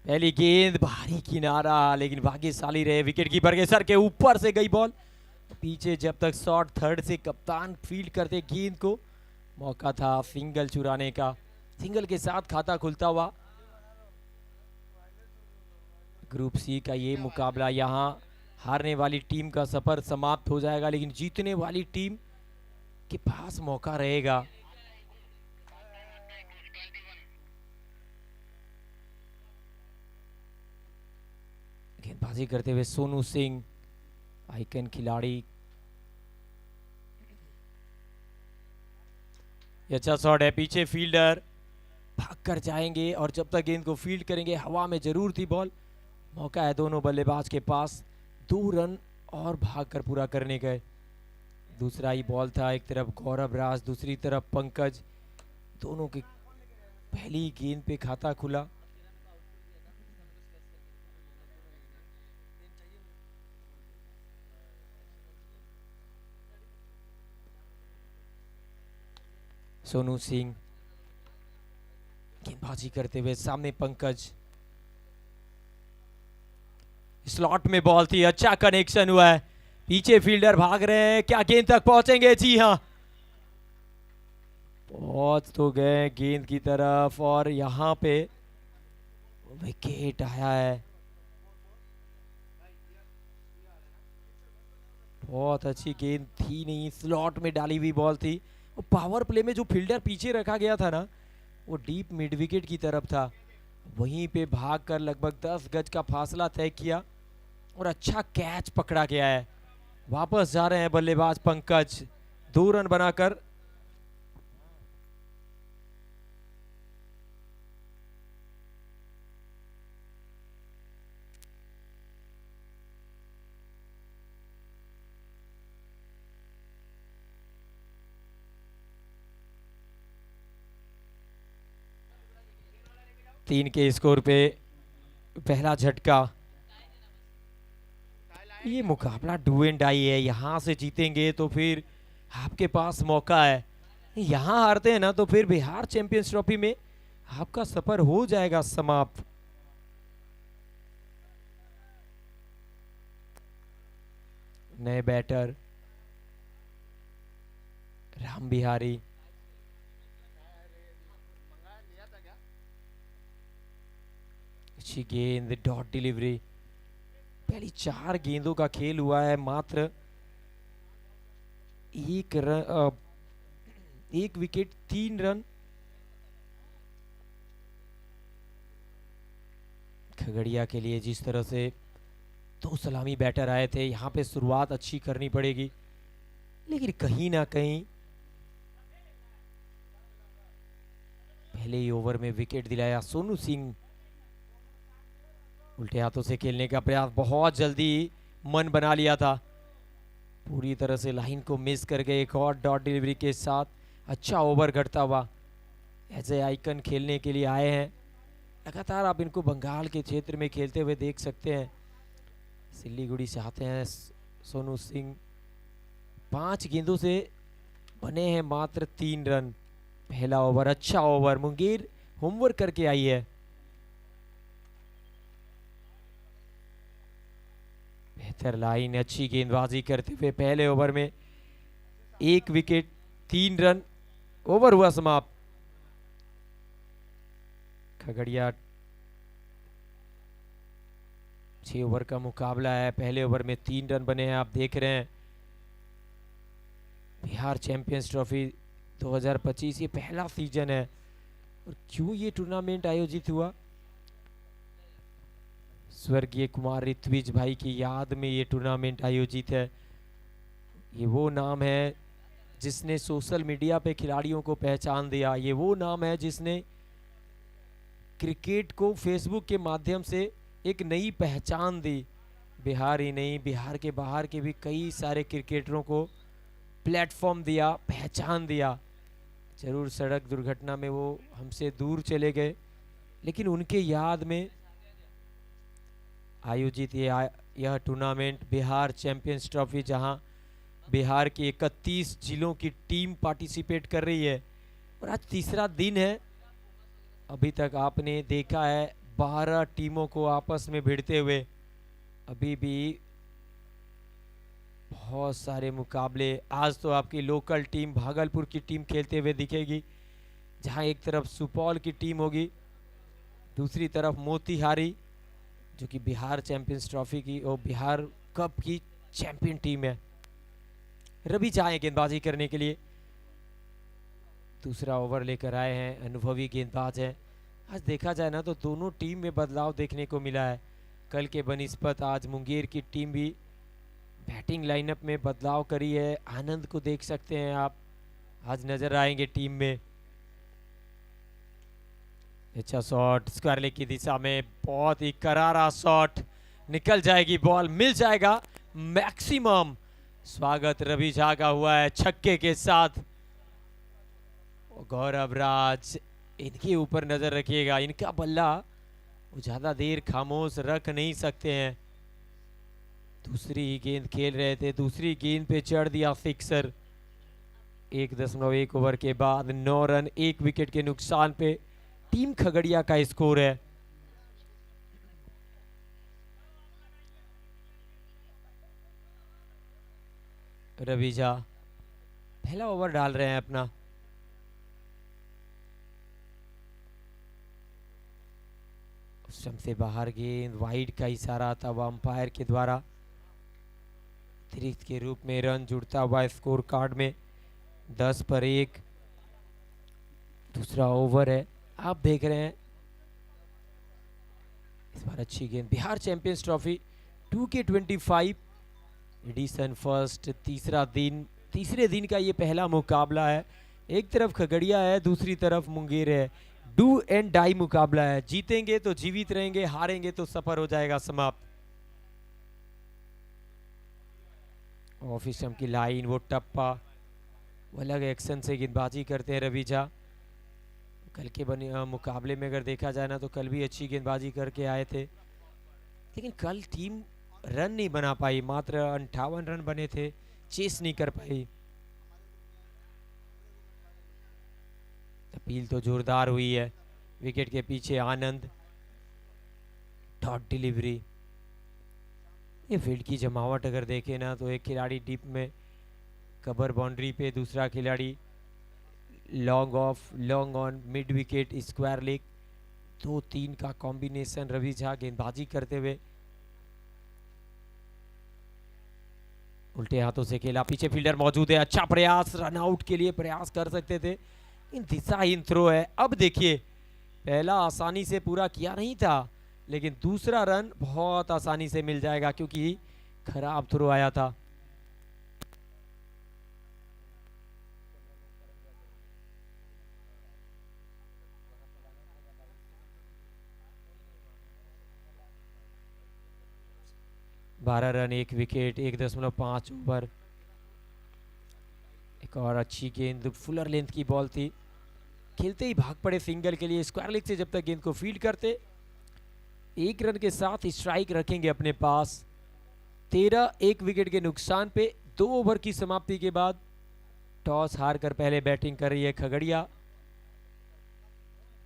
पहली गेंद भारी किनारा, लेकिन भाग्यशाली रहे विकेट कीपर के सर के ऊपर से गई बॉल पीछे। जब तक शॉट थर्ड से कप्तान फील्ड करते गेंद को, मौका था सिंगल चुराने का। सिंगल के साथ खाता खुलता हुआ ग्रुप सी का ये मुकाबला। यहाँ हारने वाली टीम का सफर समाप्त हो जाएगा, लेकिन जीतने वाली टीम के पास मौका रहेगा। गेंदबाजी करते हुए सोनू सिंह, आइकन खिलाड़ी। अच्छा शॉट है, पीछे फील्डर भाग कर जाएंगे और जब तक गेंद को फील्ड करेंगे हवा में जरूर थी बॉल। मौका है दोनों बल्लेबाज के पास 2 रन और भाग कर पूरा करने का। दूसरा ही बॉल था, एक तरफ गौरव राज, दूसरी तरफ पंकज। दोनों की पहली गेंद पे खाता खुला। सोनू सिंह गेंदबाजी करते हुए, सामने पंकज। स्लॉट में बॉल थी, अच्छा कनेक्शन हुआ है, पीछे फील्डर भाग रहे हैं, क्या गेंद तक पहुंचेंगे? जी हाँ, पहुंच तो गए गेंद की तरफ और यहां पे विकेट आया है। बहुत अच्छी गेंद थी नहीं, स्लॉट में डाली हुई बॉल थी। पावर प्ले में जो फील्डर पीछे रखा गया था ना, वो डीप मिड विकेट की तरफ था। वहीं पे भागकर लगभग 10 गज का फासला तय किया और अच्छा कैच पकड़ा गया है। वापस जा रहे हैं बल्लेबाज पंकज, 2 रन बनाकर। तीन के स्कोर पे पहला झटका। ये मुकाबला डू एंड डाई है, यहां से जीतेंगे तो फिर आपके पास मौका है, यहां हारते हैं ना तो फिर बिहार चैंपियंस ट्रॉफी में आपका सफर हो जाएगा समाप्त। नए बैटर राम बिहारी, अच्छी गेंद, डॉट डिलीवरी। पहली 4 गेंदों का खेल हुआ है, मात्र एक विकेट 3 रन। खगड़िया के लिए जिस तरह से 2 सलामी बैटर आए थे, यहां पे शुरुआत अच्छी करनी पड़ेगी, लेकिन कहीं ना कहीं पहले ही ओवर में विकेट दिलाया सोनू सिंह। उल्टे हाथों से खेलने का प्रयास, बहुत जल्दी मन बना लिया था, पूरी तरह से लाइन को मिस कर गए। एक और डॉट डिलीवरी के साथ अच्छा ओवर घटता हुआ। एज ए आइकन खेलने के लिए आए हैं, लगातार आप इनको बंगाल के क्षेत्र में खेलते हुए देख सकते हैं। सिल्लीगुड़ी से आते हैं सोनू सिंह। 5 गेंदों से बने हैं मात्र 3 रन। पहला ओवर अच्छा ओवर, मुंगेर होमवर्क करके आई है। बेहतर लाइन, अच्छी गेंदबाजी करते हुए पहले ओवर में 1 विकेट 3 रन। ओवर हुआ समाप्त। खगड़िया 6 ओवर का मुकाबला है, पहले ओवर में 3 रन बने हैं। आप देख रहे हैं बिहार चैंपियंस ट्रॉफी 2025 ये पहला सीजन है, और क्यों ये टूर्नामेंट आयोजित हुआ? स्वर्गीय कुमार ऋत्विज भाई की याद में ये टूर्नामेंट आयोजित है। ये वो नाम है जिसने सोशल मीडिया पे खिलाड़ियों को पहचान दिया। ये वो नाम है जिसने क्रिकेट को फेसबुक के माध्यम से एक नई पहचान दी। बिहार ही नहीं, बिहार के बाहर के भी कई सारे क्रिकेटरों को प्लेटफॉर्म दिया, पहचान दिया। जरूर सड़क दुर्घटना में वो हमसे दूर चले गए, लेकिन उनके याद में आयोजित यह टूर्नामेंट बिहार चैंपियंस ट्रॉफी, जहां बिहार की 31 जिलों की टीम पार्टिसिपेट कर रही है, और आज तीसरा दिन है। अभी तक आपने देखा है 12 टीमों को आपस में भिड़ते हुए अभी भी बहुत सारे मुकाबले। आज तो आपकी लोकल टीम भागलपुर की टीम खेलते हुए दिखेगी, जहां एक तरफ सुपौल की टीम होगी, दूसरी तरफ मोतिहारी जो कि बिहार चैंपियंस ट्रॉफी की और बिहार कप की चैंपियन टीम है। रवि झा है गेंदबाजी करने के लिए, दूसरा ओवर लेकर आए हैं, अनुभवी गेंदबाज हैं। आज देखा जाए ना तो दोनों टीम में बदलाव देखने को मिला है। कल के बनिस्बत आज मुंगेर की टीम भी बैटिंग लाइनअप में बदलाव करी है। आनंद को देख सकते हैं आप, आज नजर आएंगे टीम में। अच्छा शॉट स्क्वायर लेग की दिशा में, बहुत ही करारा शॉट, निकल जाएगी बॉल, मिल जाएगा मैक्सिमम। स्वागत रवि झा का हुआ है छक्के के साथ। गौरव राज, इनके ऊपर नजर रखिएगा, इनका बल्ला वो ज्यादा देर खामोश रख नहीं सकते हैं। दूसरी ही गेंद खेल रहे थे, दूसरी गेंद पे चढ़ दिया सिक्सर। 1.1 ओवर के बाद 9 रन 1 विकेट के नुकसान पे टीम खगड़िया का स्कोर है। रवि झा पहला ओवर डाल रहे हैं अपना। स्टंप से बाहर गेंद, वाइड का इशारा था वह अंपायर के द्वारा। अतिरिक्त के रूप में रन जुड़ता हुआ स्कोर कार्ड में 10 पर 1। दूसरा ओवर है, आप देख रहे हैं इस बार अच्छी गेंद। Bihar champions trophy 2K25 edition first, तीसरे दिन का ये पहला मुकाबला है। एक तरफ खगड़िया है, दूसरी तरफ मुंगेर है। डू एंड डाई मुकाबला है, जीतेंगे तो जीवित रहेंगे, हारेंगे तो सफर हो जाएगा समाप्त। ऑफ स्टंप की लाइन, वो टप्पा, वो अलग एक्शन से गेंदबाजी करते हैं रवि झा। कल के मुकाबले में अगर देखा जाए ना तो कल भी अच्छी गेंदबाजी करके आए थे, लेकिन कल टीम रन नहीं बना पाई, मात्र 58 रन बने थे, चेस नहीं कर पाई। अपील तो जोरदार हुई है, विकेट के पीछे आनंद, डॉट डिलीवरी। ये फील्ड की जमावट अगर देखें ना तो एक खिलाड़ी डीप में कवर बाउंड्री पे, दूसरा खिलाड़ी long off, long on, mid wicket, square leg, 2-3 का कॉम्बिनेशन रवि झा गेंदबाजी करते हुए। उल्टे हाथों से खेला, पीछे फील्डर मौजूद है, अच्छा प्रयास, रन आउट के लिए प्रयास कर सकते थे, इन दिशाहीन थ्रो है। अब देखिए, पहला आसानी से पूरा किया नहीं था, लेकिन दूसरा रन बहुत आसानी से मिल जाएगा क्योंकि खराब थ्रो आया था। बारह रन 1 विकेट, 1.5 ओवर। एक और अच्छी गेंद, फुलर लेंथ की बॉल थी, खेलते ही भाग पड़े सिंगल के लिए। स्क्वायर लेग से जब तक गेंद को फील्ड करते, 1 रन के साथ स्ट्राइक रखेंगे अपने पास। 13 1 विकेट के नुकसान पे 2 ओवर की समाप्ति के बाद टॉस हार कर पहले बैटिंग कर रही है खगड़िया।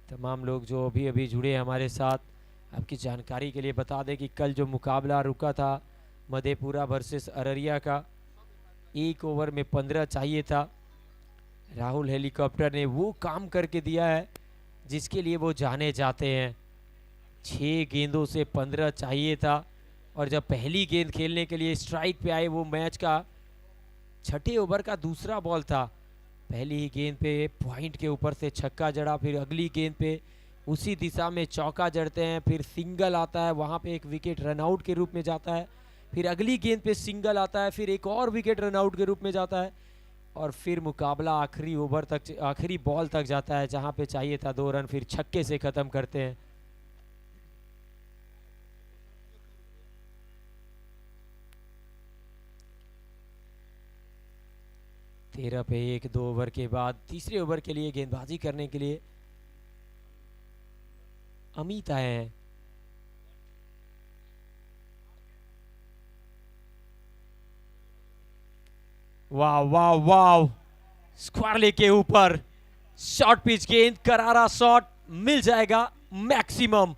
तमाम लोग जो अभी अभी जुड़े हमारे साथ, आपकी जानकारी के लिए बता दें कि कल जो मुकाबला रुका था मधेपुरा वर्सेस अररिया का, 1 ओवर में 15 चाहिए था। राहुल हेलीकॉप्टर ने वो काम करके दिया है जिसके लिए वो जाने जाते हैं। 6 गेंदों से 15 चाहिए था, और जब पहली गेंद खेलने के लिए स्ट्राइक पे आए, वो मैच का 6ठे ओवर का दूसरा बॉल था, पहली ही गेंद पे पॉइंट के ऊपर से छक्का जड़ा, फिर अगली गेंद पे उसी दिशा में चौका जड़ते हैं, फिर सिंगल आता है, वहाँ पे एक विकेट रनआउट के रूप में जाता है, फिर अगली गेंद पे सिंगल आता है, फिर एक और विकेट रनआउट के रूप में जाता है, और फिर मुकाबला आखिरी ओवर तक, आखिरी बॉल तक जाता है जहाँ पे चाहिए था 2 रन, फिर छक्के से ख़त्म करते हैं। तेरह पे 1 2 ओवर के बाद तीसरे ओवर के लिए गेंदबाजी करने के लिए अमित आए हैं। वाह वाह वाह, स्क्वायर लेग के ऊपर शॉर्ट पिच गेंद, करारा शॉट, मिल जाएगा मैक्सिमम।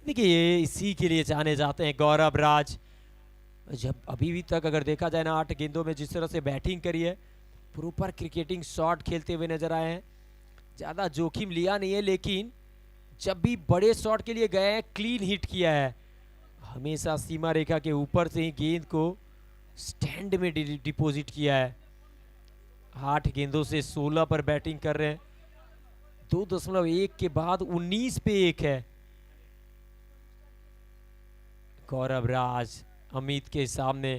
देखिए ये इसी के लिए जाने जाते हैं गौरव राज। जब अभी भी तक अगर देखा जाए ना 8 गेंदों में जिस तरह से बैटिंग करी है, प्रॉपर क्रिकेटिंग शॉट खेलते हुए नजर आए हैं। ज़्यादा जोखिम लिया नहीं है, लेकिन जब भी बड़े शॉट के लिए गए हैं क्लीन हिट किया है। हमेशा सीमा रेखा के ऊपर से ही गेंद को स्टैंड में डिपॉजिट किया है। 8 गेंदों से 16 पर बैटिंग कर रहे हैं। 2.1 के बाद 19 पे 1 है। गौरव राज अमित के सामने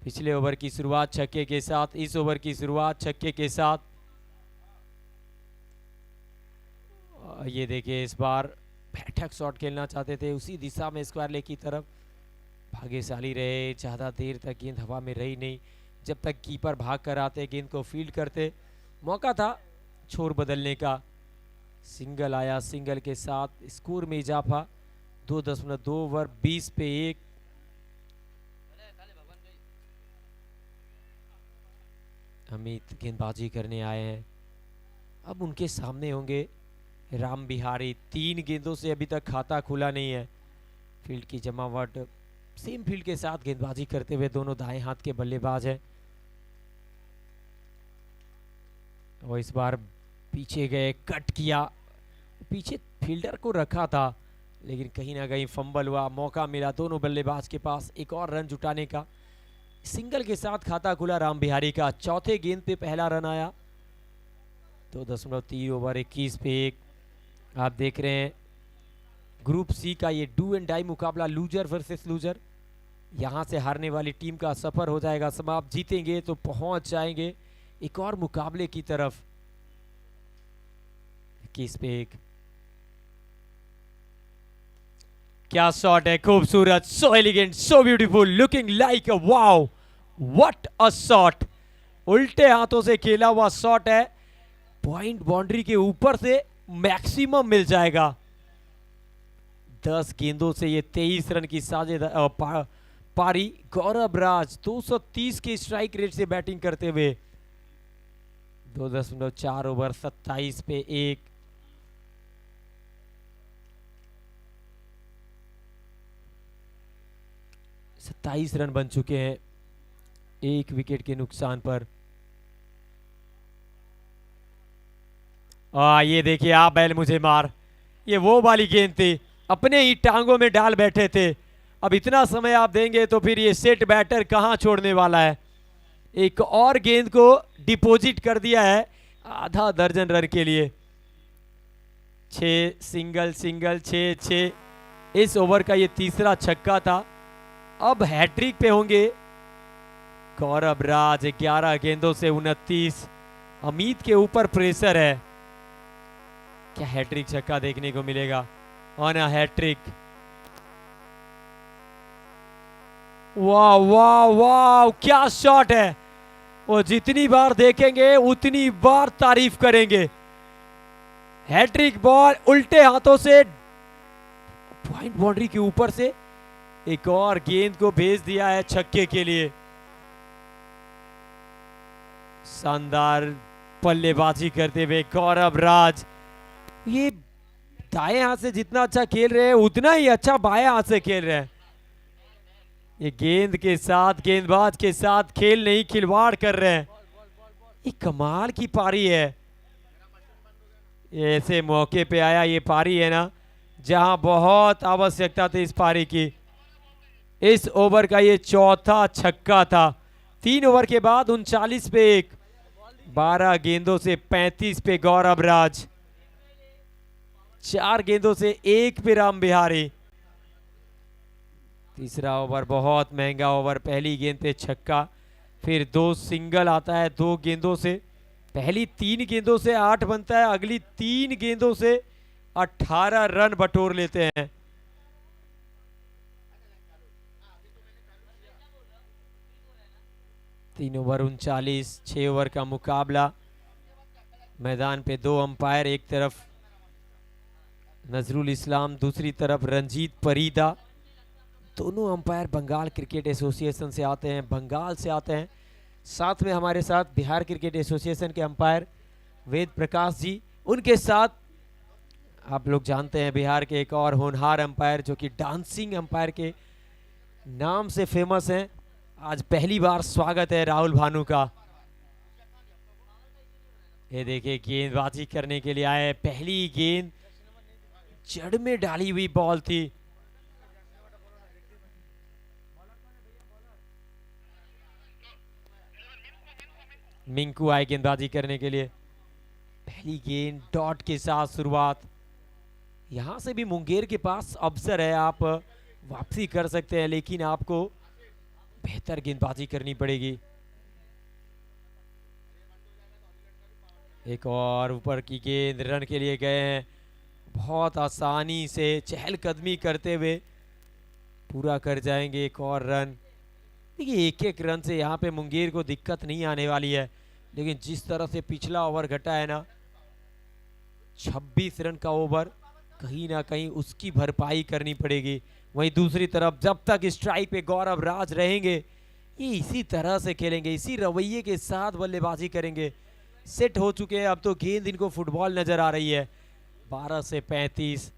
पिछले ओवर की शुरुआत छक्के के साथ, इस ओवर की शुरुआत छक्के के साथ। ये देखिए इस बार बैठक शॉट खेलना चाहते थे, उसी दिशा में स्क्वायर लेग की तरफ भाग्यशाली रहे। ज़्यादा देर तक गेंद हवा में रही नहीं, जब तक कीपर भाग कर आते गेंद को फील्ड करते। मौका था छोर बदलने का, सिंगल आया, सिंगल के साथ स्कोर में इजाफा। 2.2 ओवर 20 पे 1। अमित गेंदबाजी करने आए हैं, अब उनके सामने होंगे राम बिहारी। 3 गेंदों से अभी तक खाता खुला नहीं है। फील्ड की जमावट सेम फील्ड के साथ गेंदबाजी करते हुए दोनों दाएं हाथ के बल्लेबाज हैं। और इस बार पीछे गए, कट किया, पीछे फील्डर को रखा था, लेकिन कहीं ना कहीं फंबल हुआ। मौका मिला दोनों बल्लेबाज के पास एक और रन जुटाने का। सिंगल के साथ खाता खुला राम बिहारी का। चौथे गेंद पे पहला रन आया। 2.3 ओवर 21 पे 1। आप देख रहे हैं ग्रुप सी का ये डू एंड डाई मुकाबला, लूजर वर्सेस लूजर। यहां से हारने वाली टीम का सफर हो जाएगा समाप्त। जीतेंगे तो पहुंच जाएंगे एक और मुकाबले की तरफ। 21 पे 1। क्या शॉट है, खूबसूरत, so elegant, so beautiful, looking like a wow, what a shot. उल्टे हाथों से खेला हुआ शॉट है, पॉइंट बाउंड्री के ऊपर से मैक्सिमम मिल जाएगा। 10 गेंदों से ये 23 रन की साझेदारी पारी। गौरव राज 230 के स्ट्राइक रेट से बैटिंग करते हुए। 2.4 ओवर 27 पे 1। सत्ताईस रन बन चुके हैं 1 विकेट के नुकसान पर। ये देखिए आप बैल मुझे मार, ये वो वाली गेंद थी, अपने ही टांगों में डाल बैठे थे। अब इतना समय आप देंगे तो फिर ये सेट बैटर कहां छोड़ने वाला है। एक और गेंद को डिपॉजिट कर दिया है आधा दर्जन रन के लिए। 6 सिंगल सिंगल 6-6। इस ओवर का ये तीसरा छक्का था। अब हैट्रिक पे होंगे गौरव राज। 11 गेंदों से 29। अमित के ऊपर प्रेशर है, क्या हैट्रिक छक्का देखने को मिलेगा? On a hattrick. वाह वाह वाह, क्या शॉट है। वो जितनी बार देखेंगे उतनी बार तारीफ करेंगे। हैट्रिक बॉल उल्टे हाथों से पॉइंट बाउंड्री के ऊपर से एक और गेंद को भेज दिया है छक्के के लिए। शानदार बल्लेबाजी करते हुए गौरव राज। ये दाएं हाथ से जितना अच्छा खेल रहे हैं उतना ही अच्छा बाएं हाथ से खेल रहे हैं। ये गेंद के साथ, गेंदबाज के साथ खेल नहीं खिलवाड़ कर रहे हैं। ये कमाल की पारी है। ऐसे मौके पे आया ये पारी है ना जहां बहुत आवश्यकता थी इस पारी की। इस ओवर का ये चौथा छक्का था। 3 ओवर के बाद 39 पे 1। 12 गेंदों से 35 पे गौरव राज। 4 गेंदों से 1 पे राम बिहारी। तीसरा ओवर बहुत महंगा ओवर। पहली गेंद पे छक्का, फिर 2 सिंगल आता है 2 गेंदों से। पहली 3 गेंदों से 8 बनता है, अगली 3 गेंदों से 18 रन बटोर लेते हैं। तीन ओवर 39, 6 ओवर का मुकाबला। मैदान पे 2 अंपायर, एक तरफ नजरुल इस्लाम, दूसरी तरफ रंजीत परीदा। दोनों अंपायर बंगाल क्रिकेट एसोसिएशन से आते हैं, बंगाल से आते हैं। साथ में हमारे साथ बिहार क्रिकेट एसोसिएशन के अंपायर वेद प्रकाश जी, उनके साथ आप लोग जानते हैं बिहार के एक और होनहार अंपायर जो कि डांसिंग अंपायर के नाम से फेमस हैं। आज पहली बार स्वागत है राहुल भानु का। ये देखिए गेंदबाजी करने के लिए आए, पहली गेंद जड़ में डाली हुई बॉल थी। मिंकू आए गेंदबाजी करने के लिए। पहली गेंद डॉट के साथ शुरुआत। यहां से भी मुंगेर के पास अवसर है, आप वापसी कर सकते हैं, लेकिन आपको बेहतर गेंदबाजी करनी पड़ेगी। एक और ऊपर की गेंद, रन के लिए गए हैं। बहुत आसानी से चहलकदमी करते हुए पूरा कर जाएंगे एक और रन। देखिए एक एक रन से यहाँ पे मुंगेर को दिक्कत नहीं आने वाली है, लेकिन जिस तरह से पिछला ओवर घटा है ना, 26 रन का ओवर, कहीं ना कहीं उसकी भरपाई करनी पड़ेगी। वहीं दूसरी तरफ जब तक स्ट्राइक पे गौरव राज रहेंगे, ये इसी तरह से खेलेंगे, इसी रवैये के साथ बल्लेबाजी करेंगे। सेट हो चुके हैं, अब तो गेंद इनको फुटबॉल नजर आ रही है। 12 से 35।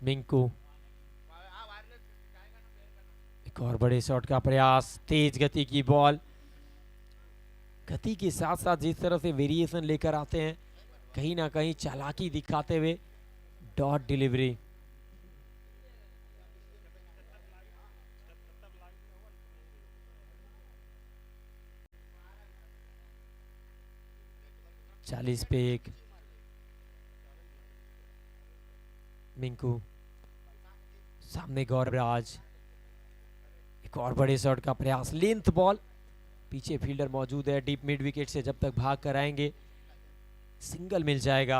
मिंकू एक और बड़े शॉट का प्रयास, तेज गति की बॉल। गति के साथ साथ जिस तरह से वेरिएशन लेकर आते हैं, कहीं ना कहीं चालाकी दिखाते हुए डॉट डिलीवरी। चालीस पे एक। मिंकू सामने गौरव राज, एक और बड़े शॉट का प्रयास, लेंथ बॉल, पीछे फील्डर मौजूद है। डीप मिड विकेट से जब तक भाग कर आएंगे सिंगल मिल जाएगा।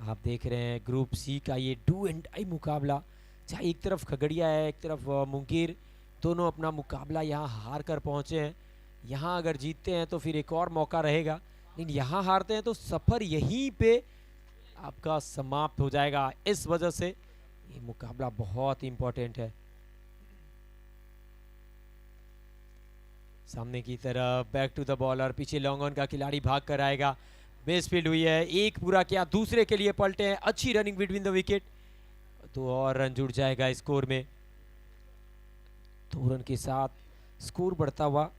आप देख रहे हैं ग्रुप सी का ये डू एंड डाई मुकाबला, जहाँ एक तरफ खगड़िया है, एक तरफ मुंगेर, दोनों अपना मुकाबला यहाँ हार कर पहुंचे हैं। यहाँ अगर जीतते हैं तो फिर एक और मौका रहेगा, लेकिन यहाँ हारते हैं तो सफर यहीं पे आपका समाप्त हो जाएगा। इस वजह से ये मुकाबला बहुत इंपॉर्टेंट है। सामने की तरफ बैक टू द बॉलर, पीछे लॉन्ग ऑन का खिलाड़ी भाग कर आएगा। बेस फील्ड हुई है, एक पूरा किया, दूसरे के लिए पलटे हैं, अच्छी रनिंग बिटवीन द विकेट, तो और रन जुड़ जाएगा स्कोर में। 2 रन के साथ स्कोर बढ़ता हुआ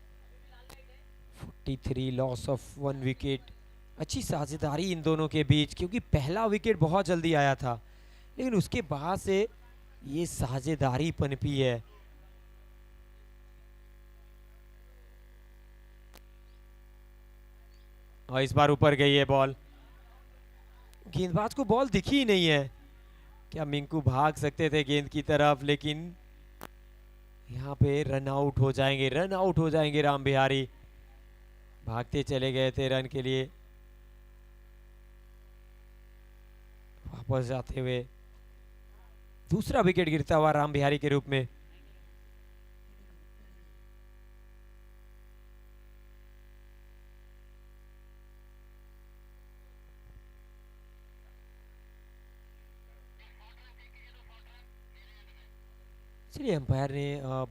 43, लॉस ऑफ 1 विकेट। अच्छी साझेदारी इन दोनों के बीच, क्योंकि पहला विकेट बहुत जल्दी आया था, लेकिन उसके बाद से ये साझेदारी पनपी है। और इस बार ऊपर गई है बॉल, गेंदबाज को बॉल दिखी ही नहीं है। क्या मिंकू भाग सकते थे गेंद की तरफ, लेकिन यहाँ पे रन आउट हो जाएंगे, रन आउट हो जाएंगे राम बिहारी। भागते चले गए थे रन के लिए, वापस जाते हुए दूसरा विकेट गिरता हुआ राम बिहारी के रूप में। चलिए अंपायर ने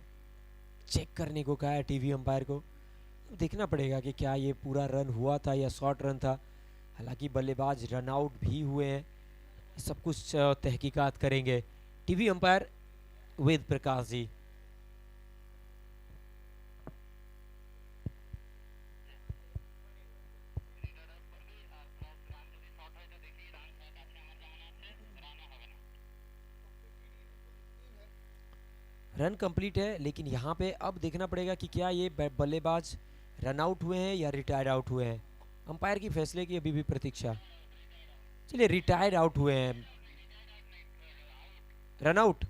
चेक करने को कहा है, टीवी अंपायर को देखना पड़ेगा कि क्या ये पूरा रन हुआ था या शॉर्ट रन था। हालांकि बल्लेबाज रन आउट भी हुए हैं, सब कुछ तहकीकात करेंगे TV umpire Ved Prakash ji. Run complete है, लेकिन यहाँ पे अब देखना पड़ेगा कि क्या ये बल्लेबाज रन आउट हुए हैं या रिटायर्ड आउट हुए हैं। अंपायर की फैसले की अभी भी प्रतीक्षा। चलिए रिटायर्ड आउट हुए हैं, रन आउट।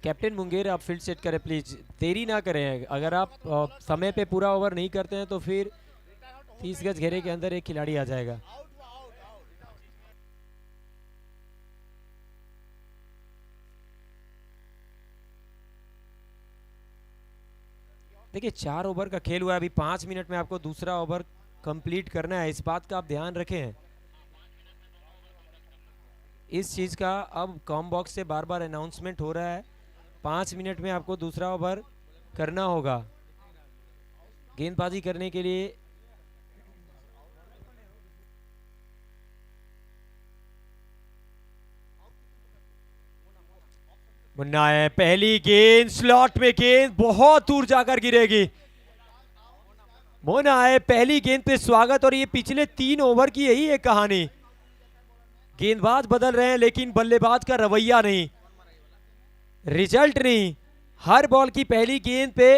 कैप्टन मुंगेर आप फील्ड सेट करें प्लीज, देरी ना करें। अगर आप समय पे पूरा ओवर नहीं करते हैं तो फिर 30 गज घेरे के अंदर एक खिलाड़ी आ जाएगा। देखिए 4 ओवर का खेल हुआ है, अभी 5 मिनट में आपको दूसरा ओवर कंप्लीट करना है, इस बात का आप ध्यान रखें। इस चीज़ का अब कॉम बॉक्स से बार बार अनाउंसमेंट हो रहा है, 5 मिनट में आपको दूसरा ओवर करना होगा। गेंदबाजी करने के लिए मुन्ना है, पहली गेंद स्लॉट में, गेंद बहुत दूर जाकर गिरेगी। मोना है, पहली गेंद पे स्वागत। और ये पिछले 3 ओवर की यही है कहानी, गेंदबाज बदल रहे हैं लेकिन बल्लेबाज का रवैया नहीं, रिजल्ट नहीं। हर बॉल की पहली गेंद पे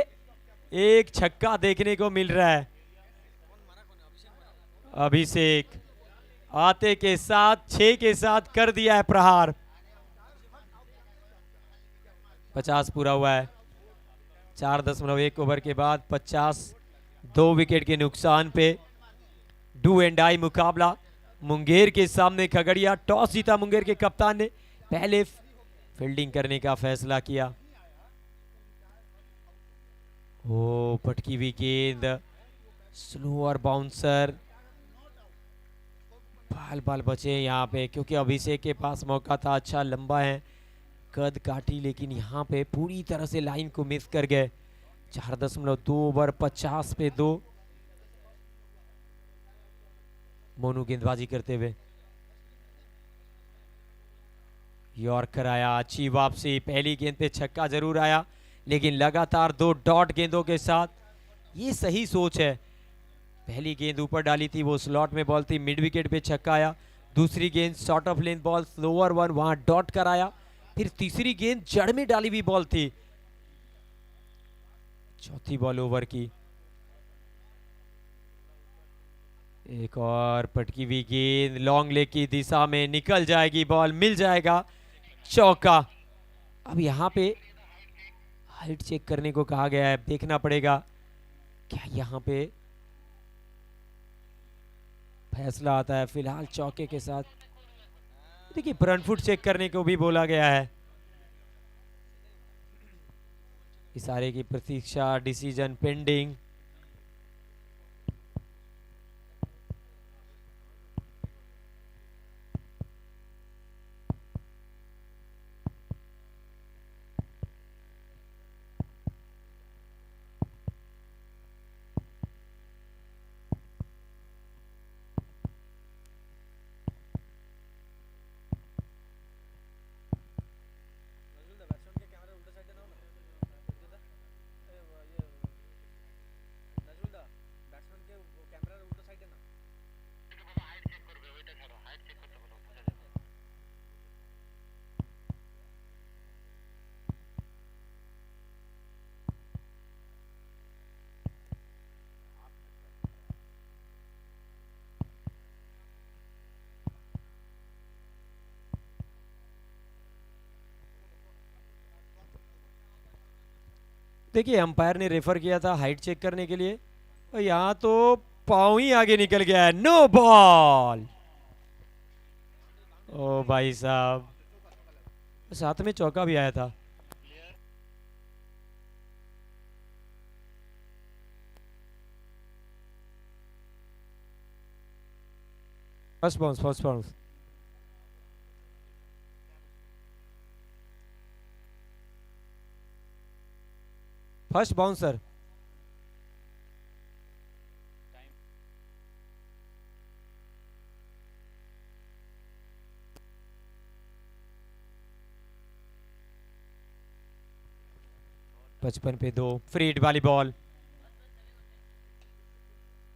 एक छक्का देखने को मिल रहा है। अभिषेक आते के साथ 6 के साथ कर दिया है प्रहार। 50 पूरा हुआ है, 4.1 ओवर के बाद 50, 2 विकेट के नुकसान पे डू एंड डाई मुकाबला। मुंगेर के सामने खगड़िया, टॉस जीता मुंगेर के कप्तान ने, पहले फील्डिंग करने का फैसला किया। ओ पटकी हुई गेंद, स्लोअर बाउंसर, बाल बाल बचे यहाँ पे क्योंकि अभिषेक के पास मौका था, अच्छा लंबा है, कद काटी, लेकिन यहाँ पे पूरी तरह से लाइन को मिस कर गए। 4.2 ओवर 50 पे 2। मोनू गेंदबाजी करते हुए, यॉर्कर आया, अच्छी वापसी, पहली गेंद पे छक्का जरूर आया लेकिन लगातार 2 डॉट गेंदों के साथ, ये सही सोच है। पहली गेंद ऊपर डाली थी, वो स्लॉट में बॉल थी, मिड विकेट पे छक्का आया। दूसरी गेंद short of length ball, slower one, वहां डॉट कराया। फिर तीसरी गेंद जड़ में डाली हुई बॉल थी। चौथी बॉल ओवर की, एक और पटकी हुई गेंद, लॉन्ग लेग की दिशा में निकल जाएगी बॉल, मिल जाएगा चौका। अब यहाँ पे हाइट चेक करने को कहा गया है, देखना पड़ेगा क्या यहाँ पे फैसला आता है। फिलहाल चौके के साथ, देखिए फ्रंट फुट चेक करने को भी बोला गया है। इशारे की प्रतीक्षा, डिसीजन पेंडिंग। देखिए अंपायर ने रेफर किया था हाइट चेक करने के लिए, और यहाँ तो पांव ही आगे निकल गया है, नो बॉल। ओ भाई साहब, साथ में चौका भी आया था। First bounce, first bounce. First bouncer. पचपन पे 2, फ्री हिट वाली बॉल,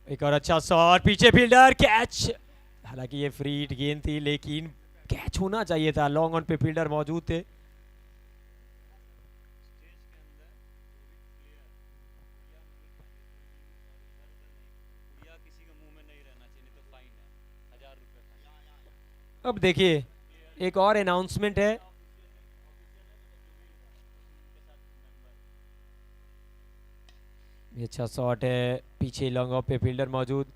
एक और अच्छा शॉट, पीछे फील्डर, कैच। हालांकि ये फ्री हिट गेंद थी लेकिन कैच होना चाहिए था, लॉन्ग ऑन पे फील्डर मौजूद थे। अब देखिए एक और अनाउंसमेंट है, ये अच्छा शॉट है, पीछे लॉन्ग ऑफ पे फील्डर मौजूद।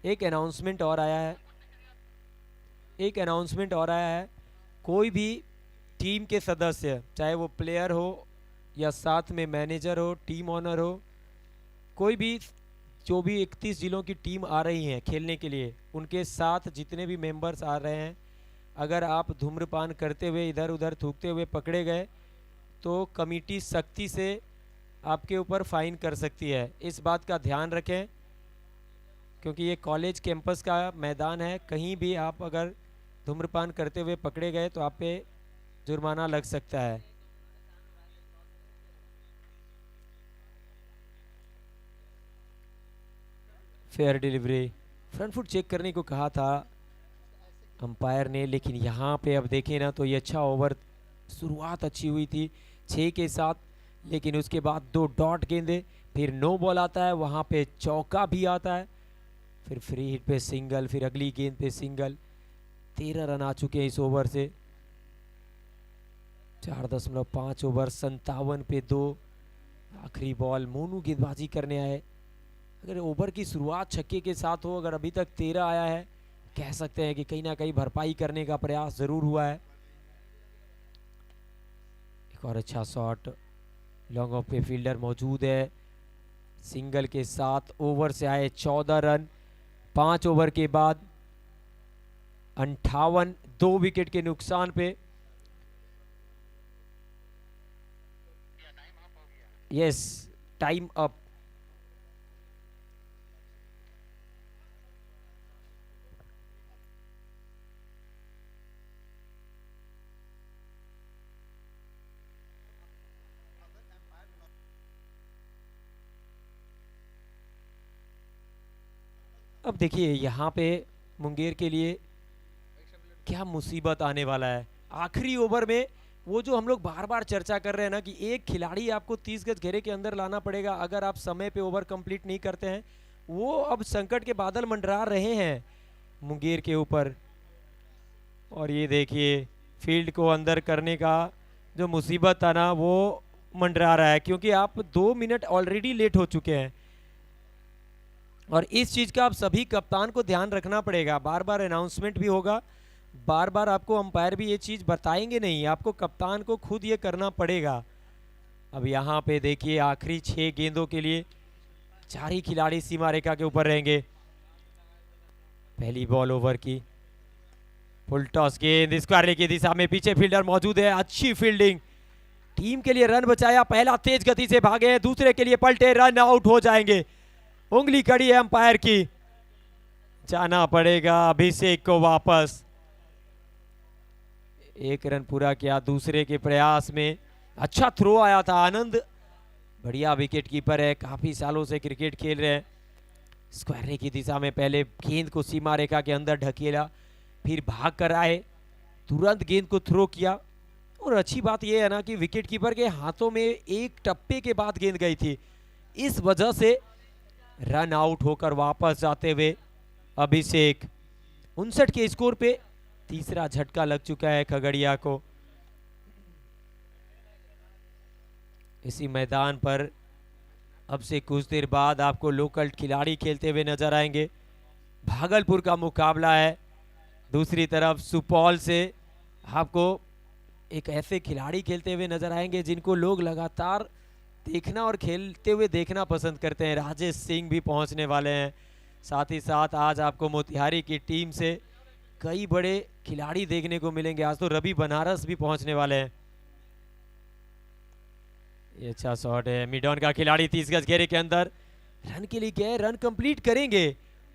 एक अनाउंसमेंट और आया है, एक अनाउंसमेंट और आया है। कोई भी टीम के सदस्य, चाहे वो प्लेयर हो या साथ में मैनेजर हो, टीम ओनर हो, कोई भी, जो भी 31 जिलों की टीम आ रही हैं खेलने के लिए, उनके साथ जितने भी मेंबर्स आ रहे हैं, अगर आप धूम्रपान करते हुए इधर उधर थूकते हुए पकड़े गए तो कमेटी सख्ती से आपके ऊपर फाइन कर सकती है। इस बात का ध्यान रखें, क्योंकि ये कॉलेज कैंपस का मैदान है। कहीं भी आप अगर धूम्रपान करते हुए पकड़े गए तो आप पे जुर्माना लग सकता है। Fair delivery, front foot check करने को कहा था अंपायर ने, लेकिन यहाँ पे अब देखें ना तो ये अच्छा ओवर, शुरुआत अच्छी हुई थी 6 के साथ, लेकिन उसके बाद 2 डॉट गेंदे, फिर नो बॉल आता है, वहाँ पे चौका भी आता है, फिर फ्री हिट पे सिंगल, फिर अगली गेंद पे सिंगल। 13 रन आ चुके हैं इस ओवर से। 4.5 ओवर, 57 पे 2। आखिरी बॉल, मोनू गेंदबाजी करने आए। अगर ओवर की शुरुआत छक्के के साथ हो, अगर अभी तक 13 आया है, कह सकते हैं कि कहीं ना कहीं भरपाई करने का प्रयास जरूर हुआ है। एक और अच्छा शॉट, लॉन्ग ऑफ पे फील्डर मौजूद है। सिंगल के साथ ओवर से आए 14 रन 5 ओवर के बाद। 58, 2 विकेट के नुकसान पे। Yes, time up. अब देखिए यहाँ पे मुंगेर के लिए क्या मुसीबत आने वाला है। आखिरी ओवर में वो जो हम लोग बार बार चर्चा कर रहे हैं ना कि एक खिलाड़ी आपको 30 गज घेरे के अंदर लाना पड़ेगा अगर आप समय पे ओवर कंप्लीट नहीं करते हैं, वो अब संकट के बादल मंडरा रहे हैं मुंगेर के ऊपर। और ये देखिए फील्ड को अंदर करने का जो मुसीबत था ना वो मंडरा रहा है, क्योंकि आप 2 मिनट ऑलरेडी लेट हो चुके हैं। और इस चीज़ का आप सभी कप्तान को ध्यान रखना पड़ेगा। बार बार अनाउंसमेंट भी होगा, बार बार आपको अंपायर भी ये चीज़ बताएंगे नहीं, आपको कप्तान को खुद ये करना पड़ेगा। अब यहाँ पे देखिए आखिरी 6 गेंदों के लिए 4 ही खिलाड़ी सीमा रेखा के ऊपर रहेंगे। पहली बॉल ओवर की, फुल टॉस गेंद स्क्वायर की दिशा में, पीछे फील्डर मौजूद है। अच्छी फील्डिंग, टीम के लिए रन बचाया। पहला तेज गति से भागे, दूसरे के लिए पलटे, रन आउट हो जाएंगे। उंगली कड़ी है अंपायर की, जाना पड़ेगा अभिषेक को वापस। 1 रन पूरा किया दूसरे के प्रयास में। अच्छा थ्रो आया था आनंद, बढ़िया विकेट कीपर है, काफी सालों से क्रिकेट खेल रहे हैं। स्क्वायर की दिशा में पहले गेंद को सीमा रेखा के अंदर ढकेला, फिर भाग कर आए, तुरंत गेंद को थ्रो किया। और अच्छी बात यह है ना कि विकेट कीपर के हाथों में एक टप्पे के बाद गेंद गई थी, इस वजह से रन आउट होकर वापस जाते हुए अभिषेक। 59 के स्कोर पे तीसरा झटका लग चुका है खगड़िया को। इसी मैदान पर अब से कुछ देर बाद आपको लोकल खिलाड़ी खेलते हुए नजर आएंगे। भागलपुर का मुकाबला है, दूसरी तरफ सुपौल से आपको एक ऐसे खिलाड़ी खेलते हुए नजर आएंगे जिनको लोग लगातार देखना और खेलते हुए देखना पसंद करते हैं। राजेश सिंह भी पहुंचने वाले हैं, साथ ही साथ आज आपको मोतिहारी की टीम से कई बड़े खिलाड़ी देखने को मिलेंगे। आज तो रवि बनारस भी पहुंचने वाले हैं। ये अच्छा शॉट है, मिडॉन का खिलाड़ी 30 गज घेरे के अंदर रन के लिए गए, रन कंप्लीट करेंगे।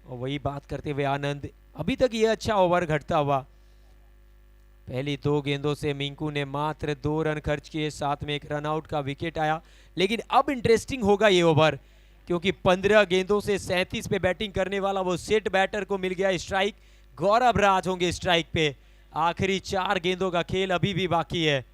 और वही बात करते हुए आनंद, अभी तक ये अच्छा ओवर घटता हुआ। पहली 2 गेंदों से मिंकू ने मात्र 2 रन खर्च किए, साथ में एक रन आउट का विकेट आया। लेकिन अब इंटरेस्टिंग होगा ये ओवर, क्योंकि 15 गेंदों से 37 पे बैटिंग करने वाला वो सेट बैटर को मिल गया स्ट्राइक। गौरव राज होंगे स्ट्राइक पे। आखिरी 4 गेंदों का खेल अभी भी बाकी है।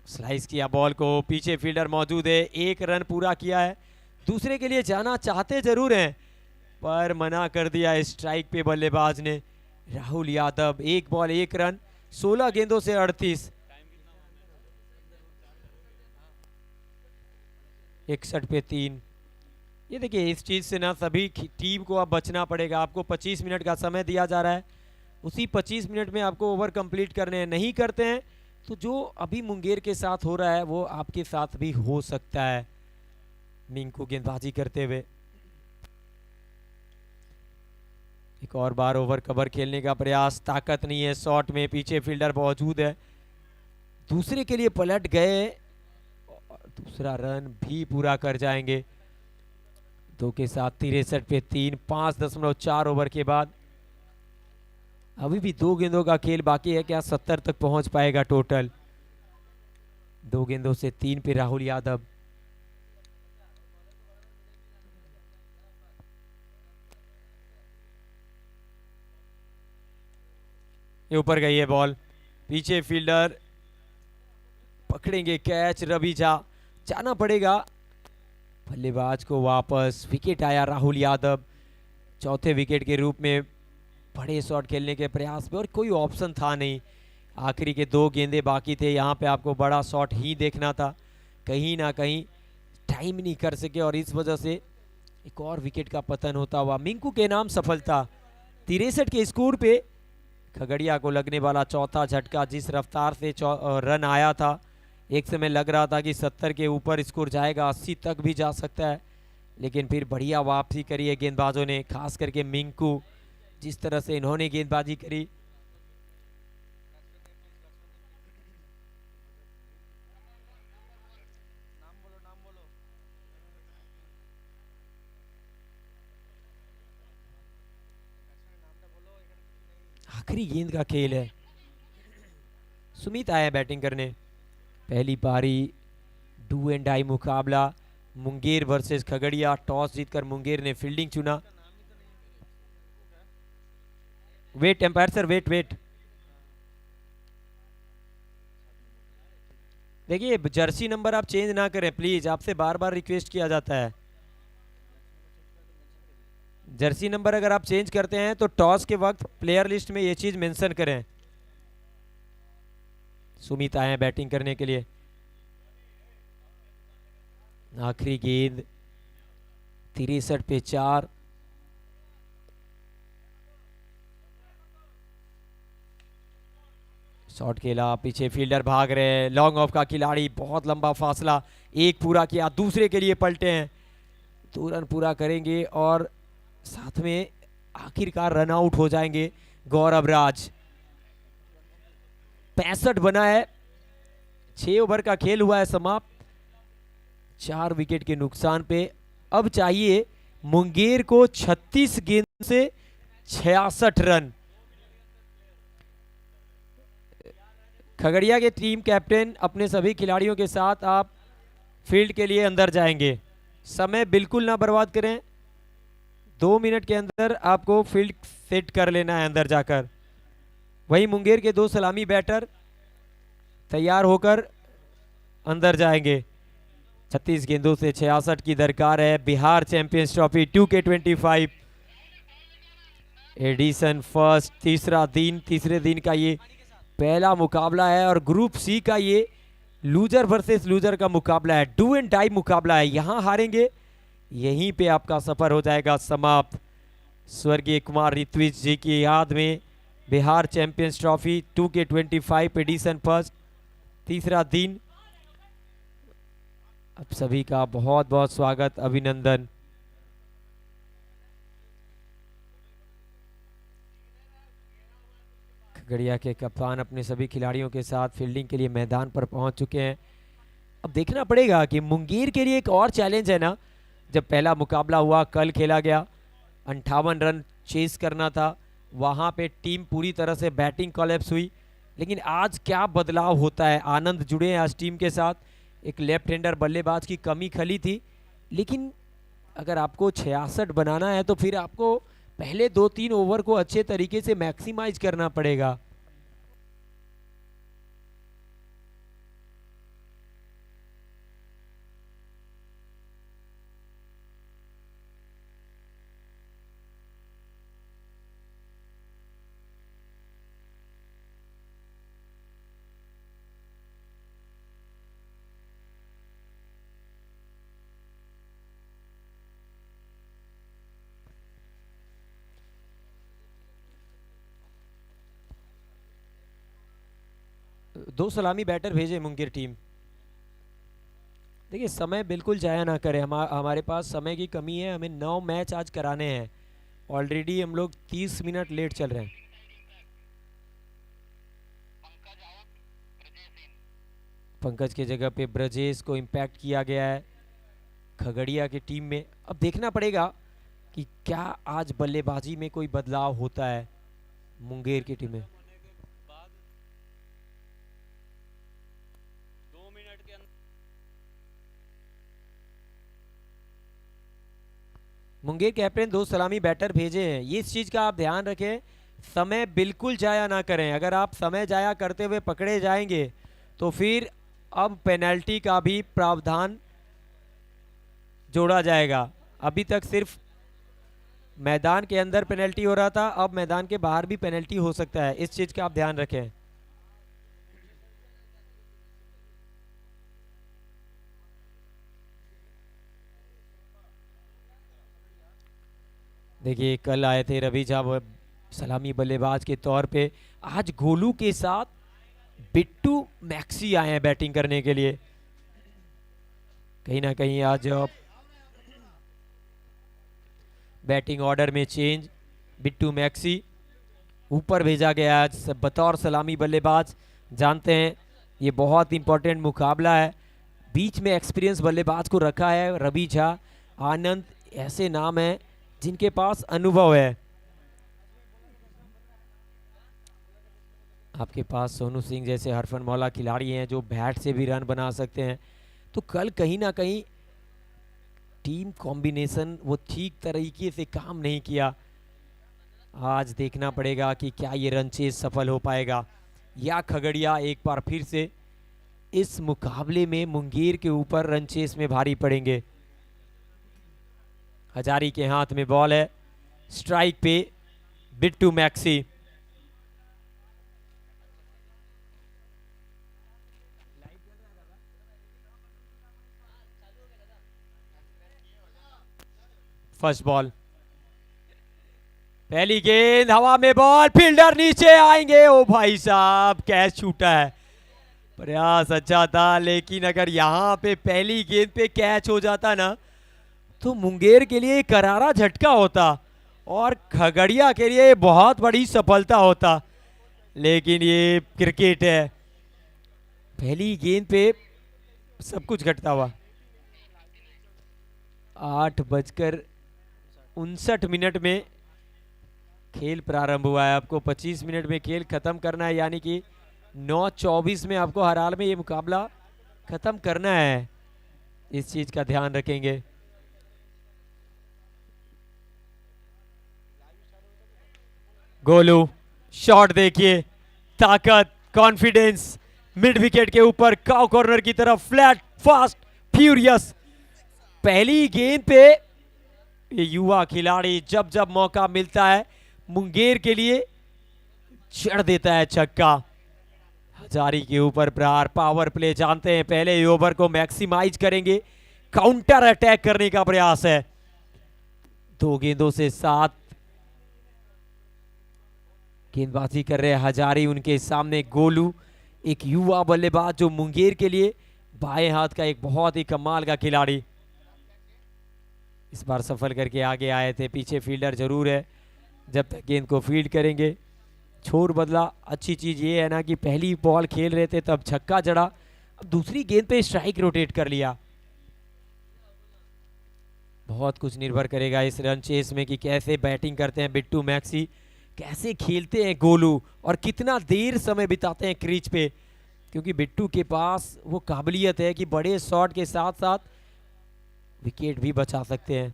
स्लाइस किया बॉल को, पीछे फील्डर मौजूद है, 1 रन पूरा किया है। दूसरे के लिए जाना चाहते जरूर हैं पर मना कर दिया स्ट्राइक पे बल्लेबाज ने। राहुल यादव 1 बॉल 1 रन, 16 गेंदों से 38। 61 पे 3। ये देखिए, इस चीज़ से ना सभी टीम को अब बचना पड़ेगा। आपको 25 मिनट का समय दिया जा रहा है, उसी 25 मिनट में आपको ओवर कंप्लीट करने हैं। नहीं करते हैं तो जो अभी मुंगेर के साथ हो रहा है वो आपके साथ भी हो सकता है। मिंकू गेंदबाजी करते हुए एक और बार ओवर कवर खेलने का प्रयास, ताकत नहीं है शॉट में, पीछे फील्डर मौजूद है, दूसरे के लिए पलट गए और दूसरा रन भी पूरा कर जाएंगे। 2 के साथ 63 पे 3, 5.4 ओवर के बाद। अभी भी 2 गेंदों का खेल बाकी है, क्या 70 तक पहुंच पाएगा टोटल? 2 गेंदों से 3 पे राहुल यादव। ये ऊपर गई है बॉल, पीछे फील्डर पकड़ेंगे कैच, रवि झा जाना पड़ेगा बल्लेबाज को वापस। विकेट आया राहुल यादव, चौथे विकेट के रूप में बड़े शॉट खेलने के प्रयास में, और कोई ऑप्शन था नहीं। आखिरी के 2 गेंदे बाकी थे, यहाँ पे आपको बड़ा शॉट ही देखना था, कहीं ना कहीं टाइम नहीं कर सके और इस वजह से एक और विकेट का पतन होता हुआ। मिंकू के नाम सफलता। 63 के स्कोर पे खगड़िया को लगने वाला चौथा झटका। जिस रफ्तार से रन आया था, एक समय लग रहा था कि 70 के ऊपर स्कोर जाएगा, 80 तक भी जा सकता है, लेकिन फिर बढ़िया वापसी करी है गेंदबाजों ने, खास करके मिंकू। जिस तरह से इन्होंने गेंदबाजी करी, आखिरी गेंद का खेल है। सुमित आया बैटिंग करने। पहली पारी डू एंड डाई मुकाबला, मुंगेर वर्सेस खगड़िया। टॉस जीतकर मुंगेर ने फील्डिंग चुना। Wait umpire sir, wait wait. देखिए, जर्सी नंबर आप चेंज ना करें प्लीज, आपसे बार बार रिक्वेस्ट किया जाता है। जर्सी नंबर अगर आप चेंज करते हैं तो टॉस के वक्त प्लेयर लिस्ट में ये चीज मेंशन करें। सुमित आए हैं बैटिंग करने के लिए। आखिरी गेंद 63 पे 4। शॉट खेला, पीछे फील्डर भाग रहे हैं, लॉन्ग ऑफ का खिलाड़ी, बहुत लंबा फासला, एक पूरा किया, दूसरे के लिए पलटे हैं, 2 रन पूरा करेंगे और साथ में आखिरकार रन आउट हो जाएंगे गौरव राज। 65 बना है, 6 ओवर का खेल हुआ है समाप्त, 4 विकेट के नुकसान पे। अब चाहिए मुंगेर को 36 गेंद से 66 रन। खगड़िया के टीम कैप्टन अपने सभी खिलाड़ियों के साथ आप फील्ड के लिए अंदर जाएंगे। समय बिल्कुल ना बर्बाद करें, 2 मिनट के अंदर आपको फील्ड सेट कर लेना है अंदर जाकर। वही मुंगेर के 2 सलामी बैटर तैयार होकर अंदर जाएंगे। 36 गेंदों से 66 की दरकार है। Bihar champions trophy 2K25 edition first, तीसरे दिन का ये पहला मुकाबला है और ग्रुप सी का ये लूजर वर्सेस लूजर का मुकाबला है, डू एंड डाई मुकाबला है। यहां हारेंगे, यहीं पे आपका सफर हो जाएगा समाप्त। स्वर्गीय कुमार ऋत्विज जी की याद में Bihar champions trophy 2K25 edition first, तीसरा दिन। अब सभी का बहुत बहुत स्वागत, अभिनंदन। खगड़िया के कप्तान अपने सभी खिलाड़ियों के साथ फील्डिंग के लिए मैदान पर पहुंच चुके हैं। अब देखना पड़ेगा कि मुंगेर के लिए एक और चैलेंज है ना। जब पहला मुकाबला हुआ, कल खेला गया, 58 रन चेस करना था, वहां पे टीम पूरी तरह से बैटिंग कोलैप्स हुई। लेकिन आज क्या बदलाव होता है, आनंद जुड़े हैं आज टीम के साथ। एक लेफ्ट हैंडर बल्लेबाज की कमी खली थी, लेकिन अगर आपको 66 बनाना है तो फिर आपको पहले 2-3 ओवर को अच्छे तरीके से मैक्सिमाइज करना पड़ेगा। दो सलामी बैटर भेजे मुंगेर टीम। देखिए समय बिल्कुल जाया ना करें, हमारे पास समय की कमी है, हमें 9 मैच आज कराने हैं। ऑलरेडी हम लोग 30 मिनट लेट चल रहे हैं। पंकज की जगह पे ब्रजेश को इम्पैक्ट किया गया है खगड़िया की टीम में। अब देखना पड़ेगा कि क्या आज बल्लेबाजी में कोई बदलाव होता है मुंगेर की टीम में। मुंगेर कैप्टन दो सलामी बैटर भेजे हैं, ये इस चीज का आप ध्यान रखें, समय बिल्कुल जाया ना करें। अगर आप समय जाया करते हुए पकड़े जाएंगे तो फिर अब पेनल्टी का भी प्रावधान जोड़ा जाएगा। अभी तक सिर्फ मैदान के अंदर पेनल्टी हो रहा था, अब मैदान के बाहर भी पेनल्टी हो सकता है, इस चीज का आप ध्यान रखें। देखिए कल आए थे रवि झा सलामी बल्लेबाज के तौर पे, आज गोलू के साथ बिट्टू मैक्सी आए हैं बैटिंग करने के लिए। कहीं ना कहीं आज बैटिंग ऑर्डर में चेंज, बिट्टू मैक्सी ऊपर भेजा गया आज बतौर सलामी बल्लेबाज। जानते हैं ये बहुत इंपॉर्टेंट मुकाबला है, बीच में एक्सपीरियंस बल्लेबाज को रखा है रवि झा, आनंद, ऐसे नाम हैं जिनके पास अनुभव है। आपके पास सोनू सिंह जैसे हरफन मौला खिलाड़ी हैं जो बैट से भी रन बना सकते हैं। तो कल कहीं ना कहीं टीम कॉम्बिनेशन वो ठीक तरीके से काम नहीं किया। आज देखना पड़ेगा कि क्या ये रन चेज सफल हो पाएगा या खगड़िया एक बार फिर से इस मुकाबले में मुंगेर के ऊपर रन चेस में भारी पड़ेंगे। हजारी के हाथ में बॉल है, स्ट्राइक पे बिट्टू मैक्सी। फर्स्ट बॉल, पहली गेंद हवा में, बॉल फील्डर नीचे आएंगे। ओ भाई साहब कैच छूटा है, प्रयास अच्छा था लेकिन अगर यहां पे पहली गेंद पे कैच हो जाता ना तो मुंगेर के लिए करारा झटका होता और खगड़िया के लिए बहुत बड़ी सफलता होता। लेकिन ये क्रिकेट है, पहली गेंद पे सब कुछ घटता हुआ। 8:59 में खेल प्रारंभ हुआ है, आपको 25 मिनट में खेल खत्म करना है, यानी कि 9:24 में आपको हर हाल में ये मुकाबला खत्म करना है, इस चीज का ध्यान रखेंगे। गोलू शॉट देखिए, ताकत, कॉन्फिडेंस, मिड विकेट के ऊपर काउ कॉर्नर की तरफ, फ्लैट, फास्ट, फ्यूरियस। पहली गेंद पे ये युवा खिलाड़ी जब जब मौका मिलता है मुंगेर के लिए चढ़ देता है छक्का। हजारी के ऊपर प्रहार, पावर प्ले, जानते हैं पहले ओवर को मैक्सिमाइज करेंगे, काउंटर अटैक करने का प्रयास है। 2 गेंदों से 7 गेंदबाजी कर रहे हैं हजारी, उनके सामने गोलू, एक युवा बल्लेबाज जो मुंगेर के लिए बाएं हाथ का एक बहुत ही कमाल का खिलाड़ी। इस बार सफल करके आगे आए थे, पीछे फील्डर जरूर है, जब तक गेंद को फील्ड करेंगे। छोर बदला, अच्छी चीज ये है ना कि पहली बॉल खेल रहे थे तब छक्का जड़ा, अब दूसरी गेंद पे स्ट्राइक रोटेट कर लिया। बहुत कुछ निर्भर करेगा इस रन चेस में कि कैसे बैटिंग करते हैं बिट्टू मैक्सी, कैसे खेलते हैं गोलू और कितना देर समय बिताते हैं क्रीज पे, क्योंकि बिट्टू के पास वो काबिलियत है कि बड़े शॉट के साथ साथ विकेट भी बचा सकते हैं।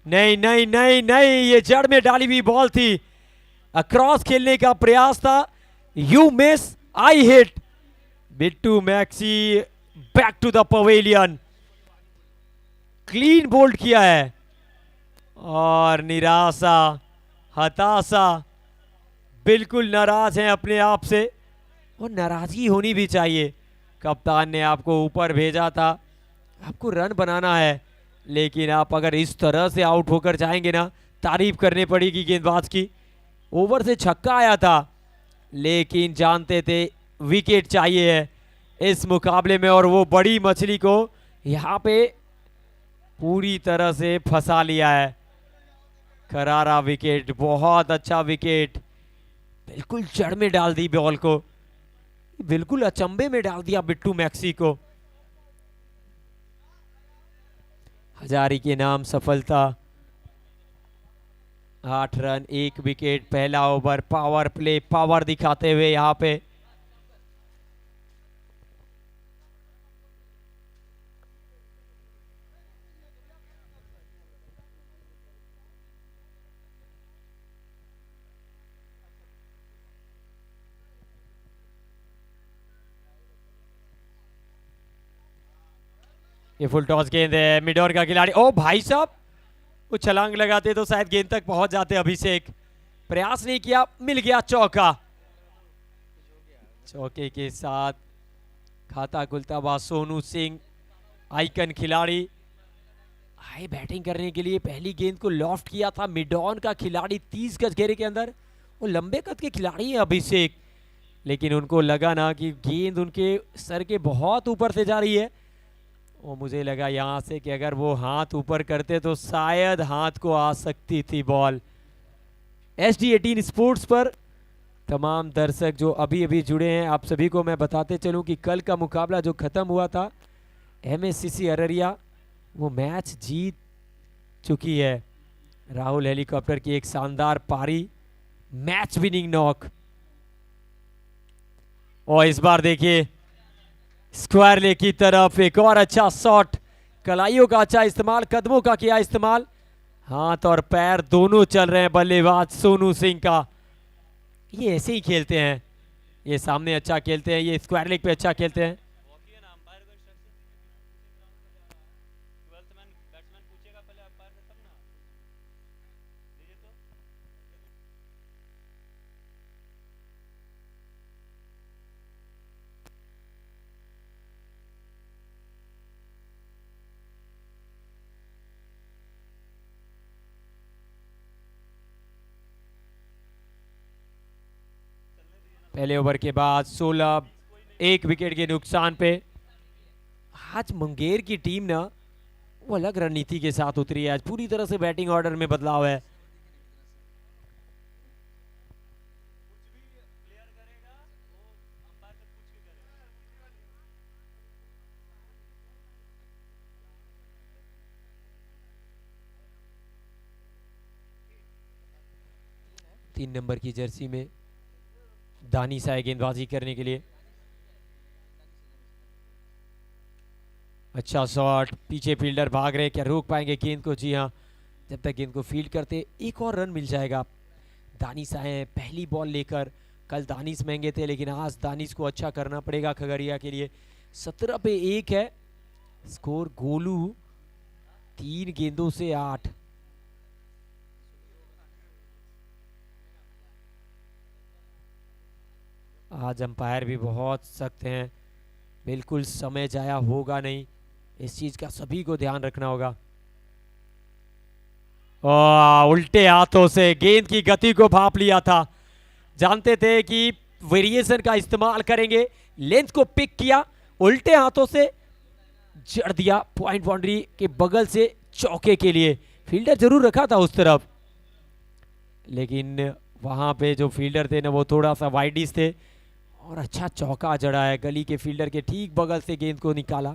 नहीं नहीं नहीं नहीं, ये जड़ में डाली हुई बॉल थी, अक्रॉस खेलने का प्रयास था, you miss I hit. Bittu Maxi back to the pavilion, clean bowled किया है और निराशा, हताशा, बिल्कुल नाराज हैं अपने आप से और नाराजगी होनी भी चाहिए। कप्तान ने आपको ऊपर भेजा था, आपको रन बनाना है, लेकिन आप अगर इस तरह से आउट होकर जाएंगे ना, तारीफ करनी पड़ेगी गेंदबाज की। ओवर से छक्का आया था लेकिन जानते थे विकेट चाहिए है इस मुकाबले में, और वो बड़ी मछली को यहाँ पे पूरी तरह से फंसा लिया है। करारा विकेट, बहुत अच्छा विकेट, बिल्कुल जड़ में डाल दी बॉल को, बिल्कुल अचंभे में डाल दिया बिट्टू मैक्सी को। हजारी के नाम सफलता, 8 रन 1 विकेट, पहला ओवर, पावर प्ले, पावर दिखाते हुए यहाँ पे ये फुल टॉस गेंद है, मिड ऑर्डर का खिलाड़ी, ओ भाई साहब, वो छलांग लगाते तो शायद गेंद तक पहुंच जाते। अभिषेक प्रयास नहीं किया, मिल गया चौका। चौके के साथ खाता खुलता हुआ सोनू सिंह, आइकन खिलाड़ी, आए बैटिंग करने के लिए। पहली गेंद को लॉफ्ट किया था मिड ऑन का खिलाड़ी 30 गज घेरे के अंदर, वो लंबे कद के खिलाड़ी हैं अभिषेक, लेकिन उनको लगा ना कि गेंद उनके सर के बहुत ऊपर से जा रही है। वो मुझे लगा यहाँ से कि अगर वो हाथ ऊपर करते तो शायद हाथ को आ सकती थी बॉल। HD18 स्पोर्ट्स पर तमाम दर्शक जो अभी अभी जुड़े हैं, आप सभी को मैं बताते चलूं कि कल का मुकाबला जो खत्म हुआ था, MSCC अररिया वो मैच जीत चुकी है। राहुल हेलीकॉप्टर की एक शानदार पारी, मैच विनिंग नॉक, और इस बार देखिए स्क्वायर लेग की तरफ एक और अच्छा शॉट, कलाइयों का अच्छा इस्तेमाल, कदमों का किया इस्तेमाल, हाथ और पैर दोनों चल रहे हैं बल्लेबाज सोनू सिंह का। ये ऐसे ही खेलते हैं, ये सामने अच्छा खेलते हैं, ये स्क्वायर लेग पे अच्छा खेलते हैं। पहले ओवर के बाद 16 1 विकेट के नुकसान पे आज मुंगेर की टीम ना वो अलग रणनीति के साथ उतरी है। आज पूरी तरह से बैटिंग ऑर्डर में बदलाव है। तीन नंबर की जर्सी में दानिश आए गेंदबाजी करने के लिए। अच्छा शॉट, पीछे फील्डर भाग रहे, क्या रोक पाएंगे गेंद को? जी हाँ, जब तक गेंद को फील्ड करते एक और रन मिल जाएगा। दानिश आए हैं पहली बॉल लेकर, कल दानिश महंगे थे लेकिन आज दानिश को अच्छा करना पड़ेगा खगड़िया के लिए। 17 पे 1 है स्कोर। गोलू 3 गेंदों से 8। आज अंपायर भी बहुत सख्त हैं, बिल्कुल समय जाया होगा नहीं, इस चीज का सभी को ध्यान रखना होगा। उल्टे हाथों से गेंद की गति को भाप लिया था, जानते थे कि वेरिएशन का इस्तेमाल करेंगे, लेंथ को पिक किया, उल्टे हाथों से जड़ दिया पॉइंट बाउंड्री के बगल से चौके के लिए। फील्डर जरूर रखा था उस तरफ, लेकिन वहां पे जो फील्डर थे ना वो थोड़ा सा वाइडिस थे, और अच्छा चौका जड़ा है, गली के फील्डर के ठीक बगल से गेंद को निकाला।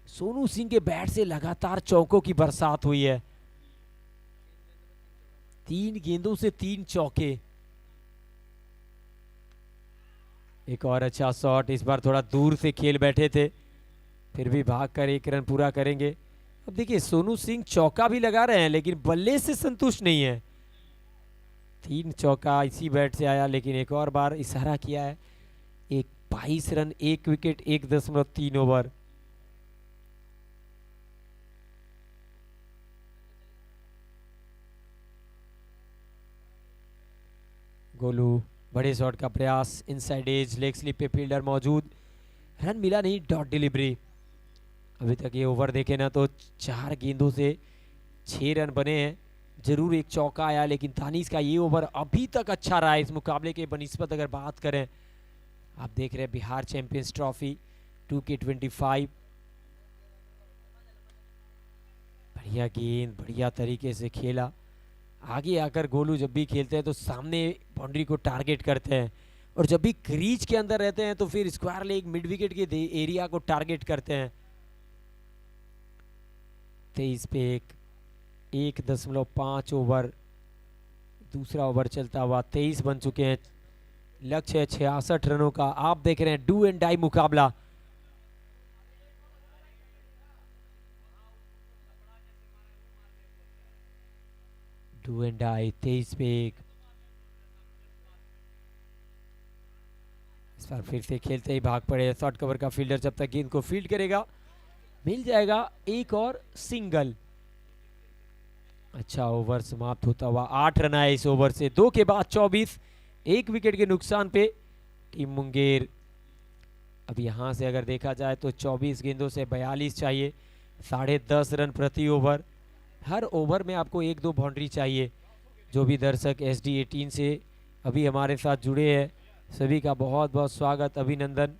सोनू सिंह के बैट से लगातार चौकों की बरसात हुई है, 3 गेंदों से 3 चौके। एक और अच्छा शॉट, इस बार थोड़ा दूर से खेल बैठे थे, फिर भी भागकर 1 रन पूरा करेंगे। अब देखिए सोनू सिंह चौका भी लगा रहे हैं लेकिन बल्ले से संतुष्ट नहीं है। 3 चौका इसी बैट से आया, लेकिन एक और बार इशारा किया है। 22 रन 1 विकेट 1.3 ओवर। गोलू बड़े शॉट का प्रयास, इनसाइड एज, लेग स्लिप पे फील्डर मौजूद, रन मिला नहीं, डॉट डिलीवरी। अभी तक ये ओवर देखे ना तो 4 गेंदों से 6 रन बने हैं, जरूर एक चौका आया, लेकिन दानिश का ये ओवर अभी तक अच्छा रहा है इस मुकाबले के बनिस्बत अगर बात करें। आप देख रहे हैं बिहार चैंपियंस ट्रॉफी 2K25। बढ़िया गेंद, बढ़िया तरीके से खेला। आगे आकर गोलू जब भी खेलते हैं तो सामने बाउंड्री को टारगेट करते हैं, और जब भी क्रीज के अंदर रहते हैं तो फिर स्क्वायर लेग मिड विकेट के एरिया को टारगेट करते हैं। 23 पे 1.5 ओवर, दूसरा ओवर चलता हुआ 23 बन चुके हैं। लक्ष्य है 66 रनों का। आप देख रहे हैं डू एंड डाई मुकाबला। Do and die. 23 पे 1। इस बार फिर से खेलते ही भाग पड़े शॉर्ट कवर का फील्डर। जब तक गेंद को फील्ड करेगा मिल जाएगा एक और सिंगल। अच्छा ओवर समाप्त होता हुआ 8 रन आए इस ओवर से। 2 के बाद 24, 1 विकेट के नुकसान पे टीम मुंगेर। अब यहां से अगर देखा जाए तो 24 गेंदों से 42 चाहिए, 10.5 रन प्रति ओवर। हर ओवर में आपको 1-2 बाउंड्री चाहिए। जो भी दर्शक SD18 से अभी हमारे साथ जुड़े हैं सभी का बहुत बहुत स्वागत, अभिनंदन।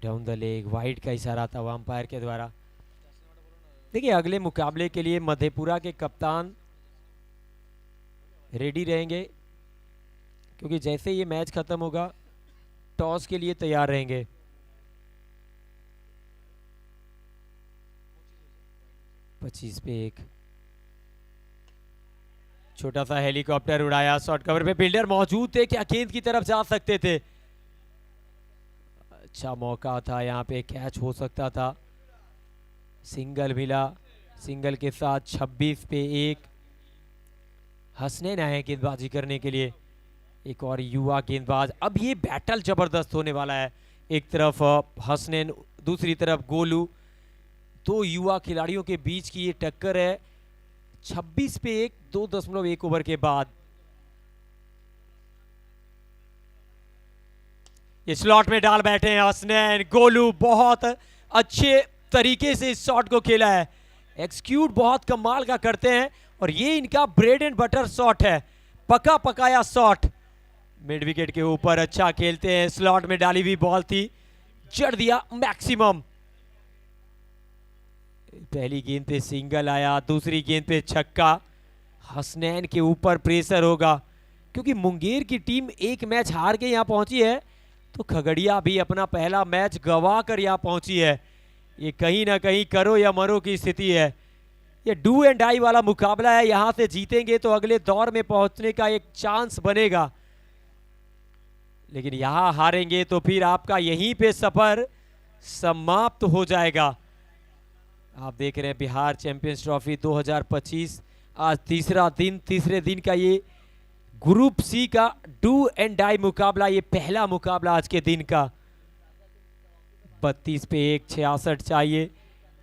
डाउन द लेग, वाइड का इशारा था अंपायर के द्वारा। देखिए अगले मुकाबले के लिए मधेपुरा के कप्तान रेडी रहेंगे, क्योंकि जैसे ये मैच खत्म होगा टॉस के लिए तैयार रहेंगे। पच्चीस पे 1। छोटा सा हेलीकॉप्टर उड़ाया, शॉर्ट कवर पे फील्डर मौजूद थे, क्या गेंद की तरफ जा सकते थे। अच्छा मौका था, यहाँ पे कैच हो सकता था। सिंगल मिला, सिंगल के साथ 26 पे 1। हसनैन आए गेंदबाजी करने के लिए, एक और युवा गेंदबाज। अब ये बैटल जबरदस्त होने वाला है। एक तरफ हसनैन, दूसरी तरफ गोलू, 2 युवा खिलाड़ियों के बीच की ये टक्कर है। 26 पे 1, 2.1 ओवर के बाद। ये स्लॉट में डाल बैठे हैं हसनैन। गोलू बहुत अच्छे तरीके से इस शॉट को खेला है, एक्सक्यूट बहुत कमाल का करते हैं, और ये इनका ब्रेड एंड बटर शॉट है, पका पकाया शॉट। मिड विकेट के ऊपर अच्छा खेलते हैं, स्लॉट में डाली हुई बॉल थी, जड़ दिया मैक्सिमम। पहली गेंद पे सिंगल आया, दूसरी गेंद पे छक्का। हसनैन के ऊपर प्रेशर होगा, क्योंकि मुंगेर की टीम एक मैच हार के यहां पहुंची है, तो खगड़िया भी अपना पहला मैच गवा कर यहां पहुंची है। ये कहीं ना कहीं करो या मरो की स्थिति है। ये डू एंड डाई वाला मुकाबला है, यहां से जीतेंगे तो अगले दौर में पहुंचने का एक चांस बनेगा, लेकिन यहां हारेंगे तो फिर आपका यहीं पे सफर समाप्त हो जाएगा। आप देख रहे हैं बिहार चैंपियंस ट्रॉफी 2025, आज तीसरा दिन, तीसरे दिन का ये ग्रुप सी का डू एंड डाई मुकाबला, ये पहला मुकाबला आज के दिन का। 32 पे 1, 66 चाहिए।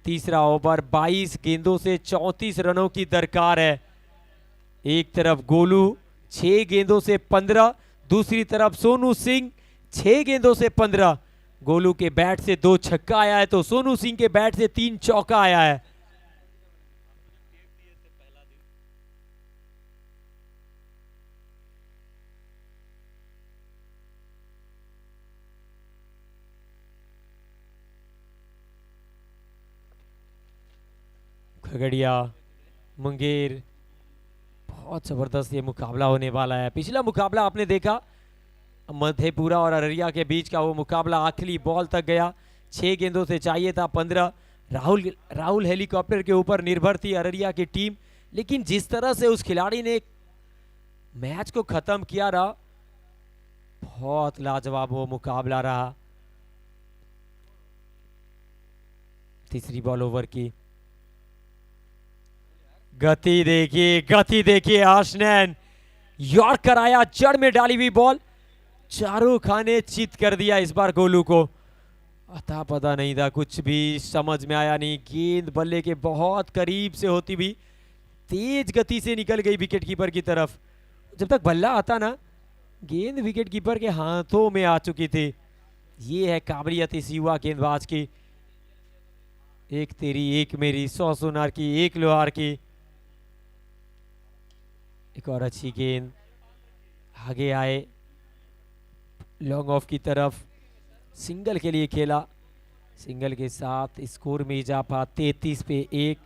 तीसरा ओवर, 22 गेंदों से 34 रनों की दरकार है। एक तरफ गोलू 6 गेंदों से 15, दूसरी तरफ सोनू सिंह 6 गेंदों से 15। गोलू के बैट से 2 छक्का आया है, तो सोनू सिंह के बैट से 3 चौका आया है। खगड़िया मुंगेर, बहुत जबरदस्त ये मुकाबला होने वाला है। पिछला मुकाबला आपने देखा मधेपुरा और अररिया के बीच का, वो मुकाबला आखिरी बॉल तक गया। 6 गेंदों से चाहिए था 15। राहुल हेलीकॉप्टर के ऊपर निर्भर थी अररिया की टीम, लेकिन जिस तरह से उस खिलाड़ी ने मैच को खत्म किया रहा, बहुत लाजवाब वो मुकाबला रहा। तीसरी बॉल ओवर की, गति देखिए, गति देखिए। हसनैन यॉर्क कराया, जड़ में डाली हुई बॉल, चारों खाने चित कर दिया इस बार गोलू को। अता पता नहीं था, कुछ भी समझ में आया नहीं। गेंद बल्ले के बहुत करीब से होती भी तेज गति से निकल गई विकेट कीपर की तरफ। जब तक बल्ला आता ना, गेंद विकेट कीपर के हाथों में आ चुकी थी। ये है काबिलियत इस युवा गेंदबाज की। एक तेरी एक मेरी, 100 सोनार की एक लोहार की। एक और अच्छी गेंद, आगे आए लॉन्ग ऑफ की तरफ, सिंगल के लिए खेला। सिंगल के साथ स्कोर में इजाफा 33 पे 1।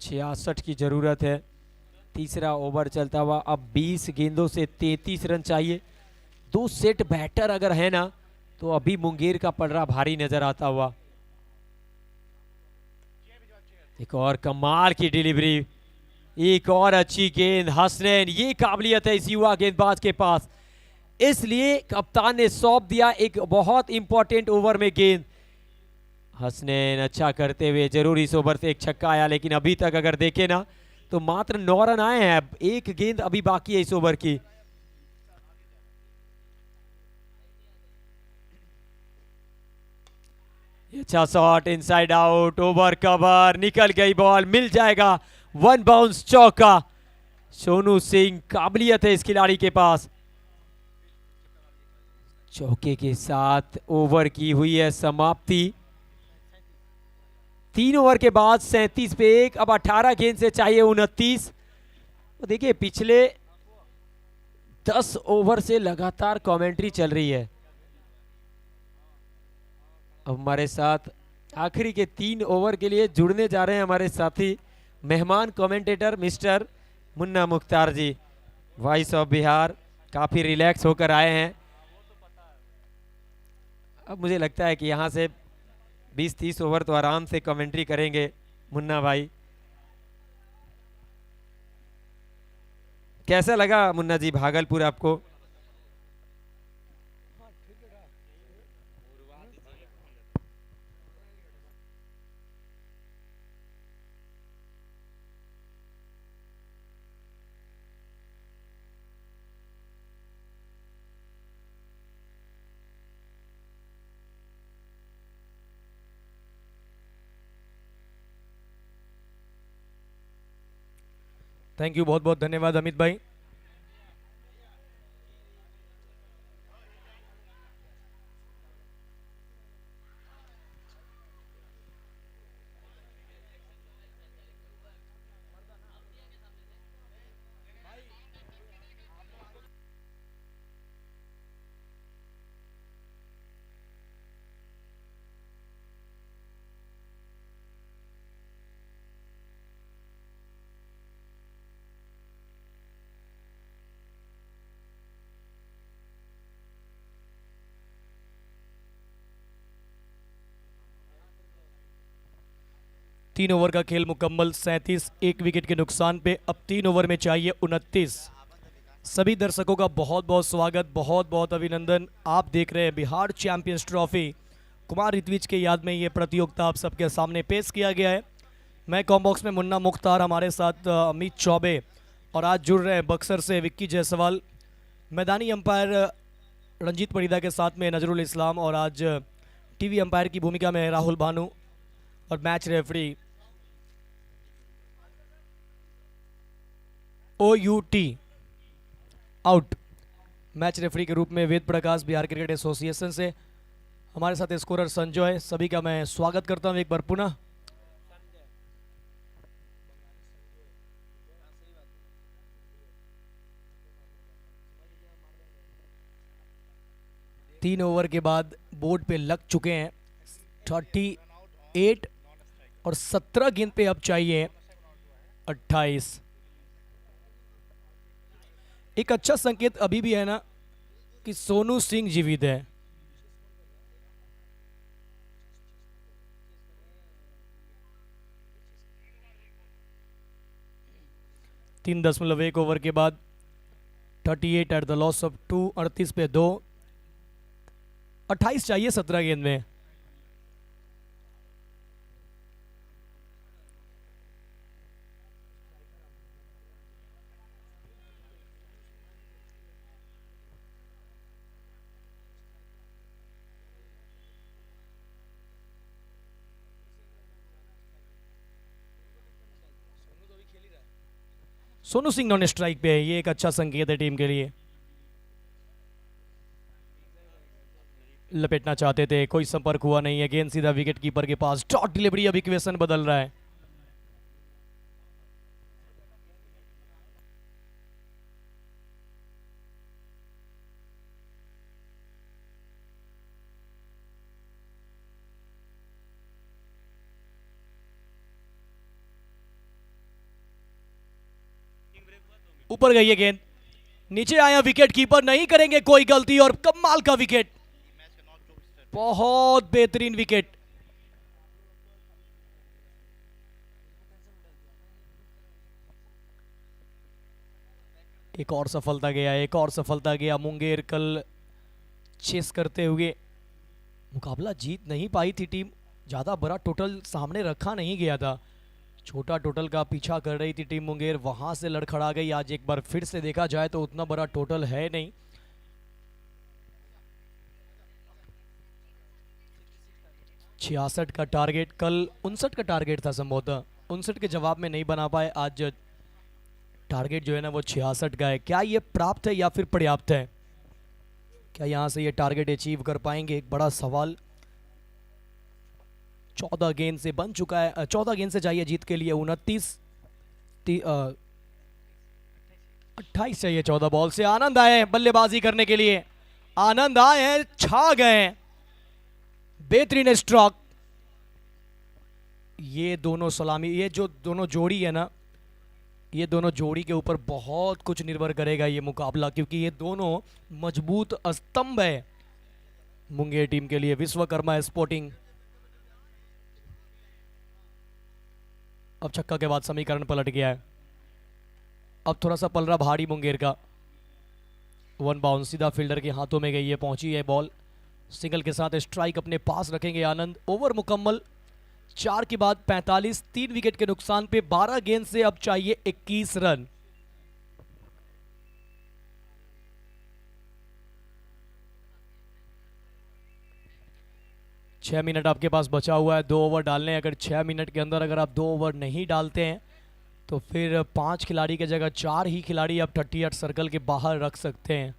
66 की जरूरत है। तीसरा ओवर चलता हुआ, अब 20 गेंदों से 33 रन चाहिए। 2 सेट बैटर अगर है ना, तो अभी मुंगेर का पलड़ा भारी नजर आता हुआ। एक और कमाल की डिलीवरी, एक और अच्छी गेंद। हसनैन, ये काबिलियत है इस युवा गेंदबाज के पास, इसलिए कप्तान ने सौंप दिया एक बहुत इंपॉर्टेंट ओवर में गेंद। हसनैन अच्छा करते हुए, जरूर इस ओवर से एक छक्का आया, लेकिन अभी तक अगर देखे ना तो मात्र 9 रन आए हैं। एक गेंद अभी बाकी है इस ओवर की। अच्छा shot, inside out, over cover, निकल गई बॉल, मिल जाएगा 1 बाउंस चौका। सोनू सिंह, काबिलियत है इस खिलाड़ी के पास। चौके के साथ ओवर की हुई है समाप्ति। 3 ओवर के बाद 37 पे 1। अब 18 गेंद से चाहिए 29। देखिए पिछले 10 ओवर से लगातार कमेंट्री चल रही है। अब हमारे साथ आखिरी के 3 ओवर के लिए जुड़ने जा रहे हैं हमारे साथी मेहमान commentator mister Munna Mukhtar ji, voice of Bihar. काफी रिलैक्स होकर आए हैं। अब मुझे लगता है कि यहाँ से 20-30 ओवर तो आराम से कमेंट्री करेंगे मुन्ना भाई। कैसा लगा मुन्ना जी भागलपुर आपको? थैंक यू, बहुत बहुत धन्यवाद अमित भाई। तीन ओवर का खेल मुकम्मल, 37 एक विकेट के नुकसान पे। अब 3 ओवर में चाहिए 29। सभी दर्शकों का बहुत बहुत स्वागत, बहुत बहुत अभिनंदन। आप देख रहे हैं बिहार चैंपियंस ट्रॉफी। कुमार रित्विज के याद में ये प्रतियोगिता आप सबके सामने पेश किया गया है। मैं कॉम्बॉक्स में मुन्ना मुख्तार, हमारे साथ अमित चौबे, और आज जुड़ रहे हैं बक्सर से विक्की जायसवाल। मैदानी अंपायर रंजीत परिदा के साथ में नजरुल इस्लाम, और आज टीवी अंपायर की भूमिका में राहुल भानु, और match referee OUT out match referee के रूप में वेद प्रकाश, बिहार क्रिकेट एसोसिएशन से। हमारे साथ स्कोरर संजय, सभी का मैं स्वागत करता हूं एक बार पुनः। तीन ओवर के बाद बोर्ड पे लग चुके हैं 38 और 17 गेंद पे अब चाहिए 28। एक अच्छा संकेत अभी भी है ना कि सोनू सिंह जीवित है। तीन 3.1 ओवर के बाद 38 एट द लॉस ऑफ 2, 38 पे 2, 28 चाहिए 17 गेंद में। सोनू सिंह नॉन स्ट्राइक पे है, ये एक अच्छा संकेत है टीम के लिए। लपेटना चाहते थे, कोई संपर्क हुआ नहीं है, गेंद सीधा विकेट कीपर के पास। डॉट डिलीवरी, अब इक्वेशन बदल रहा है। ऊपर गई है गेंद, नीचे आया विकेट कीपर, नहीं करेंगे कोई गलती और कमाल का विकेट, बहुत बेहतरीन विकेट। एक और सफलता गया, एक और सफलता गया। मुंगेर कल चेस करते हुए मुकाबला जीत नहीं पाई थी टीम, ज्यादा बड़ा टोटल सामने रखा नहीं गया था, छोटा टोटल का पीछा कर रही थी टीम मुंगेर, वहां से लड़खड़ा गई। आज एक बार फिर से देखा जाए तो उतना बड़ा टोटल है नहीं। छियासठ का टारगेट, कल 59 का टारगेट था संभवतः, 59 के जवाब में नहीं बना पाए। आज टारगेट जो है ना वो 66 का है। क्या ये प्राप्त है या फिर पर्याप्त है? क्या यहां से ये टारगेट अचीव कर पाएंगे, एक बड़ा सवाल। 14 गेंद से बन चुका है, 14 गेंद से चाहिए जीत के लिए 29, 28 चाहिए 14 बॉल से। आनंद आए बल्लेबाजी करने के लिए, आनंद आए हैं, छा गए, बेहतरीन स्ट्रोक। ये दोनों सलामी, ये जो दोनों जोड़ी है ना, ये दोनों जोड़ी के ऊपर बहुत कुछ निर्भर करेगा ये मुकाबला, क्योंकि ये दोनों मजबूत स्तंभ है मुंगेर टीम के लिए। विश्वकर्मा स्पोर्टिंग, अब छक्का के बाद समीकरण पलट गया है, अब थोड़ा सा पलरा भारी मुंगेर का। वन बाउंस सीधा फील्डर के हाथों में गई है, पहुंची है बॉल। सिंगल के साथ स्ट्राइक अपने पास रखेंगे आनंद। ओवर मुकम्मल, 4 के बाद 45, 3 विकेट के नुकसान पे 12 गेंद से अब चाहिए 21 रन। छह मिनट आपके पास बचा हुआ है, 2 ओवर डालने हैं। अगर 6 मिनट के अंदर अगर आप 2 ओवर नहीं डालते हैं तो फिर 5 खिलाड़ी की जगह 4 ही खिलाड़ी आप 38 सर्कल के बाहर रख सकते हैं।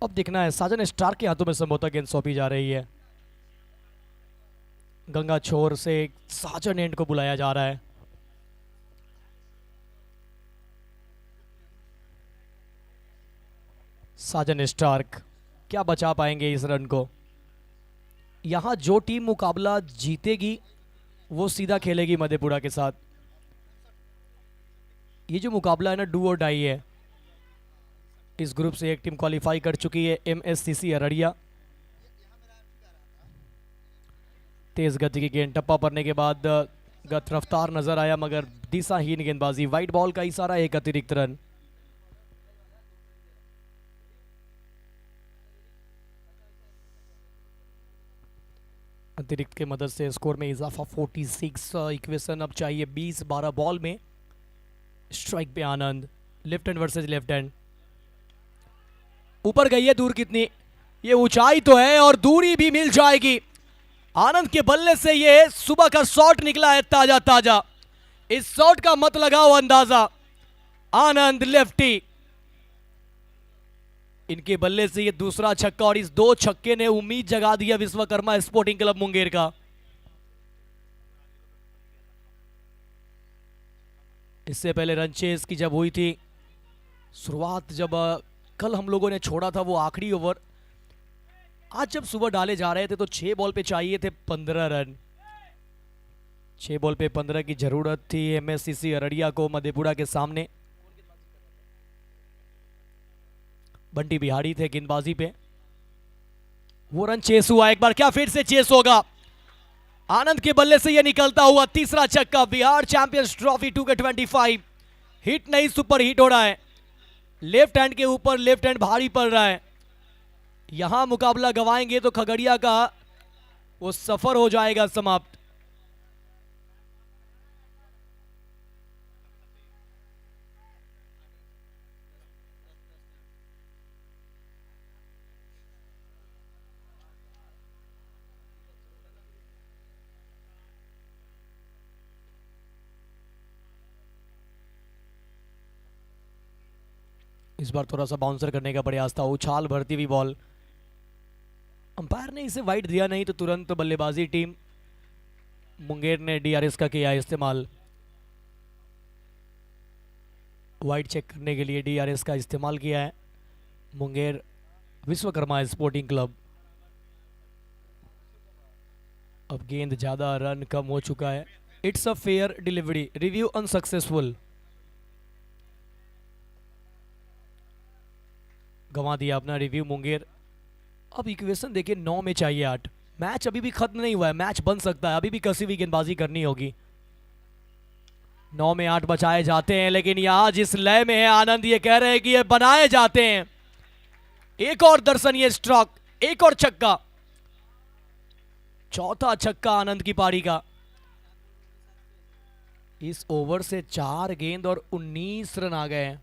अब देखना है, साजन स्टार के हाथों में संभवतः गेंद सौंपी जा रही है। गंगा छोर से साजन एंड को बुलाया जा रहा है। साजन स्टार्क क्या बचा पाएंगे इस रन को? यहां जो टीम मुकाबला जीतेगी वो सीधा खेलेगी मधेपुरा के साथ। ये जो मुकाबला है ना, डू और डाई है। इस ग्रुप से एक टीम क्वालिफाई कर चुकी है, एमएससीसी अररिया। तेज गति की गेंद, टप्पा पड़ने के बाद गत रफ्तार नजर आया मगर दिशाहीन गेंदबाजी। वाइट बॉल का इशारा, एक अतिरिक्त रन। अतिरिक्त के मदद से स्कोर में इजाफा 46। इक्वेशन अब चाहिए 20, 12 बॉल में। स्ट्राइक पे Anand, left hand versus left hand. ऊपर गई है, दूर कितनी? ये ऊंचाई तो है और दूरी भी मिल जाएगी। आनंद के बल्ले से ये सुबह का शॉट निकला है, ताजा ताजा। इस शॉट का मत लगाओ अंदाजा। आनंद लेफ्टी, इनके बल्ले से ये दूसरा छक्का और इस 2 छक्के ने उम्मीद जगा दिया विश्वकर्मा स्पोर्टिंग क्लब मुंगेर का। इससे पहले रन चेस की जब हुई थी शुरुआत, जब कल हम लोगों ने छोड़ा था वो आखिरी ओवर, आज जब सुबह डाले जा रहे थे तो 6 बॉल पे चाहिए थे 15 रन। 6 बॉल पे 15 की जरूरत थी एमएससीसी अररिया को मधेपुरा के सामने। बंटी बिहारी थे गेंदबाजी पे, वो रन चेस हुआ। एक बार क्या फिर से चेस होगा? आनंद के बल्ले से ये निकलता हुआ तीसरा छक्का। Bihar champions trophy 2K25 hit नहीं, सुपर हिट हो रहा है। लेफ्ट हैंड के ऊपर लेफ्ट हैंड भारी पड़ रहा है। यहां मुकाबला गवाएंगे तो खगड़िया का वो सफर हो जाएगा समाप्त। इस बार थोड़ा सा बाउंसर करने का प्रयास था, उछाल भरती हुई बॉल, अंपायर ने इसे वाइड दिया नहीं तो तुरंत बल्लेबाजी टीम मुंगेर ने डीआरएस का किया इस्तेमाल। वाइड चेक करने के लिए डीआरएस का इस्तेमाल किया है मुंगेर विश्वकर्मा स्पोर्टिंग क्लब। अब गेंद ज्यादा, रन कम हो चुका है। It's a fair delivery, review unsuccessful, गंवा दिया अपना रिव्यू मुंगेर। अब इक्वेशन देखिए, 9 में चाहिए 8, मैच अभी भी खत्म नहीं हुआ है, मैच बन सकता है, अभी भी कसी हुई गेंदबाजी करनी होगी। 9 में 8 बचाए जाते हैं, लेकिन यहां जिस लय में है आनंद, ये कह रहे हैं कि ये बनाए जाते हैं। एक और दर्शनीय स्ट्रोक, एक और छक्का, चौथा छक्का आनंद की पारी का। इस ओवर से 4 गेंद और 19 रन आ गए हैं।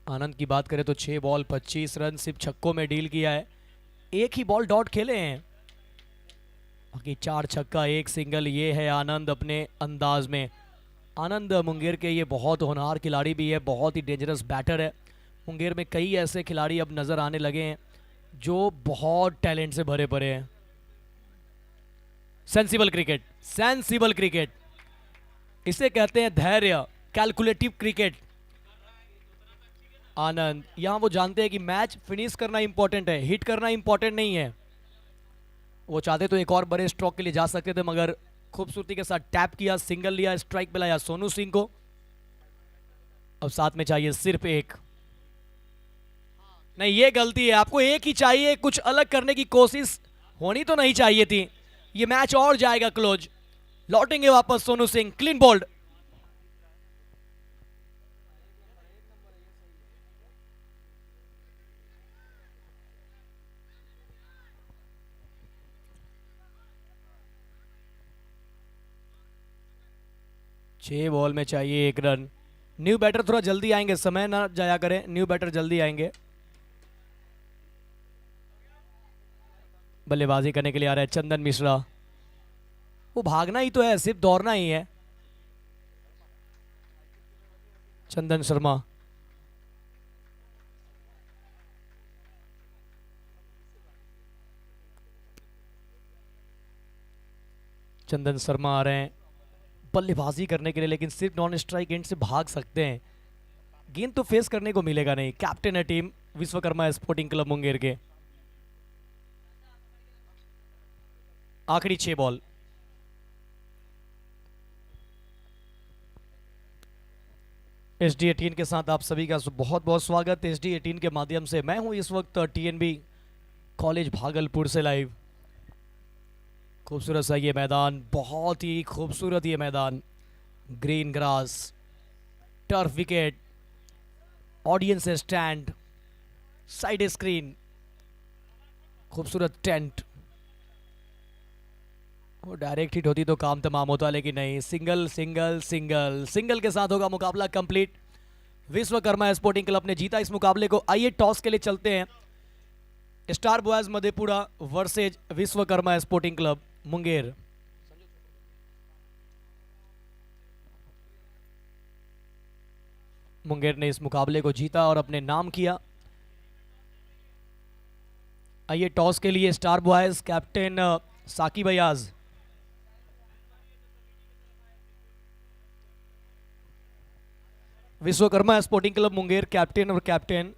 आनंद की बात करें तो 6 बॉल 25 रन सिर्फ छक्कों में डील किया है, एक ही बॉल डॉट खेले हैं, बाकी 4 छक्का 1 सिंगल। ये है आनंद अपने अंदाज में। आनंद मुंगेर के ये बहुत होनहार खिलाड़ी भी है, बहुत ही डेंजरस बैटर है। मुंगेर में कई ऐसे खिलाड़ी अब नजर आने लगे हैं जो बहुत टैलेंट से भरे पड़े हैं। सेंसिबल क्रिकेट, सेंसिबल क्रिकेट, इसे कहते हैं धैर्य, कैलकुलेटिव क्रिकेट। आनंद यहां वो जानते हैं कि मैच फिनिश करना इंपॉर्टेंट है, हिट करना इंपॉर्टेंट नहीं है। वो चाहते तो एक और बड़े स्ट्रोक के लिए जा सकते थे, मगर खूबसूरती के साथ टैप किया, सिंगल लिया, स्ट्राइक पे लाया सोनू सिंह को। अब साथ में चाहिए सिर्फ एक। नहीं, ये गलती है, आपको एक ही चाहिए, कुछ अलग करने की कोशिश होनी तो नहीं चाहिए थी। ये मैच और जाएगा क्लोज, लौटेंगे वापस सोनू सिंह, क्लीन बोल्ड। छह बॉल में चाहिए 1 रन। न्यू बैटर थोड़ा जल्दी आएंगे, समय ना जाया करें, न्यू बैटर जल्दी आएंगे। बल्लेबाजी करने के लिए आ रहा है चंदन मिश्रा। वो भागना ही तो है, सिर्फ दौड़ना ही है। चंदन शर्मा, चंदन शर्मा आ रहे हैं बल्लेबाजी करने के लिए, लेकिन सिर्फ नॉन स्ट्राइक एंड से भाग सकते हैं, गेंद तो फेस करने को मिलेगा नहीं। कैप्टन है team Vishwakarma sporting club Munger के। आखिरी 6 बॉल। SD18 के साथ आप सभी का बहुत बहुत स्वागत। SD18 के माध्यम से मैं हूं इस वक्त TNB कॉलेज भागलपुर से लाइव। खूबसूरत सा ये मैदान, बहुत ही खूबसूरत ये मैदान, green grass, turf wicket, audience stand, side screen, खूबसूरत टेंट। वो डायरेक्ट हिट होती तो काम तमाम होता, लेकिन नहीं, सिंगल सिंगल सिंगल सिंगल के साथ होगा मुकाबला कंप्लीट। विश्वकर्मा स्पोर्टिंग क्लब ने जीता इस मुकाबले को। आइए टॉस के लिए चलते हैं। Star boys Madhepura versus Vishwakarma sporting club Munger. Munger ने इस मुकाबले को जीता और अपने नाम किया। आइए टॉस के लिए star boys, captain Saqib Ayaz. Vishwakarma sporting club Munger captain और कैप्टन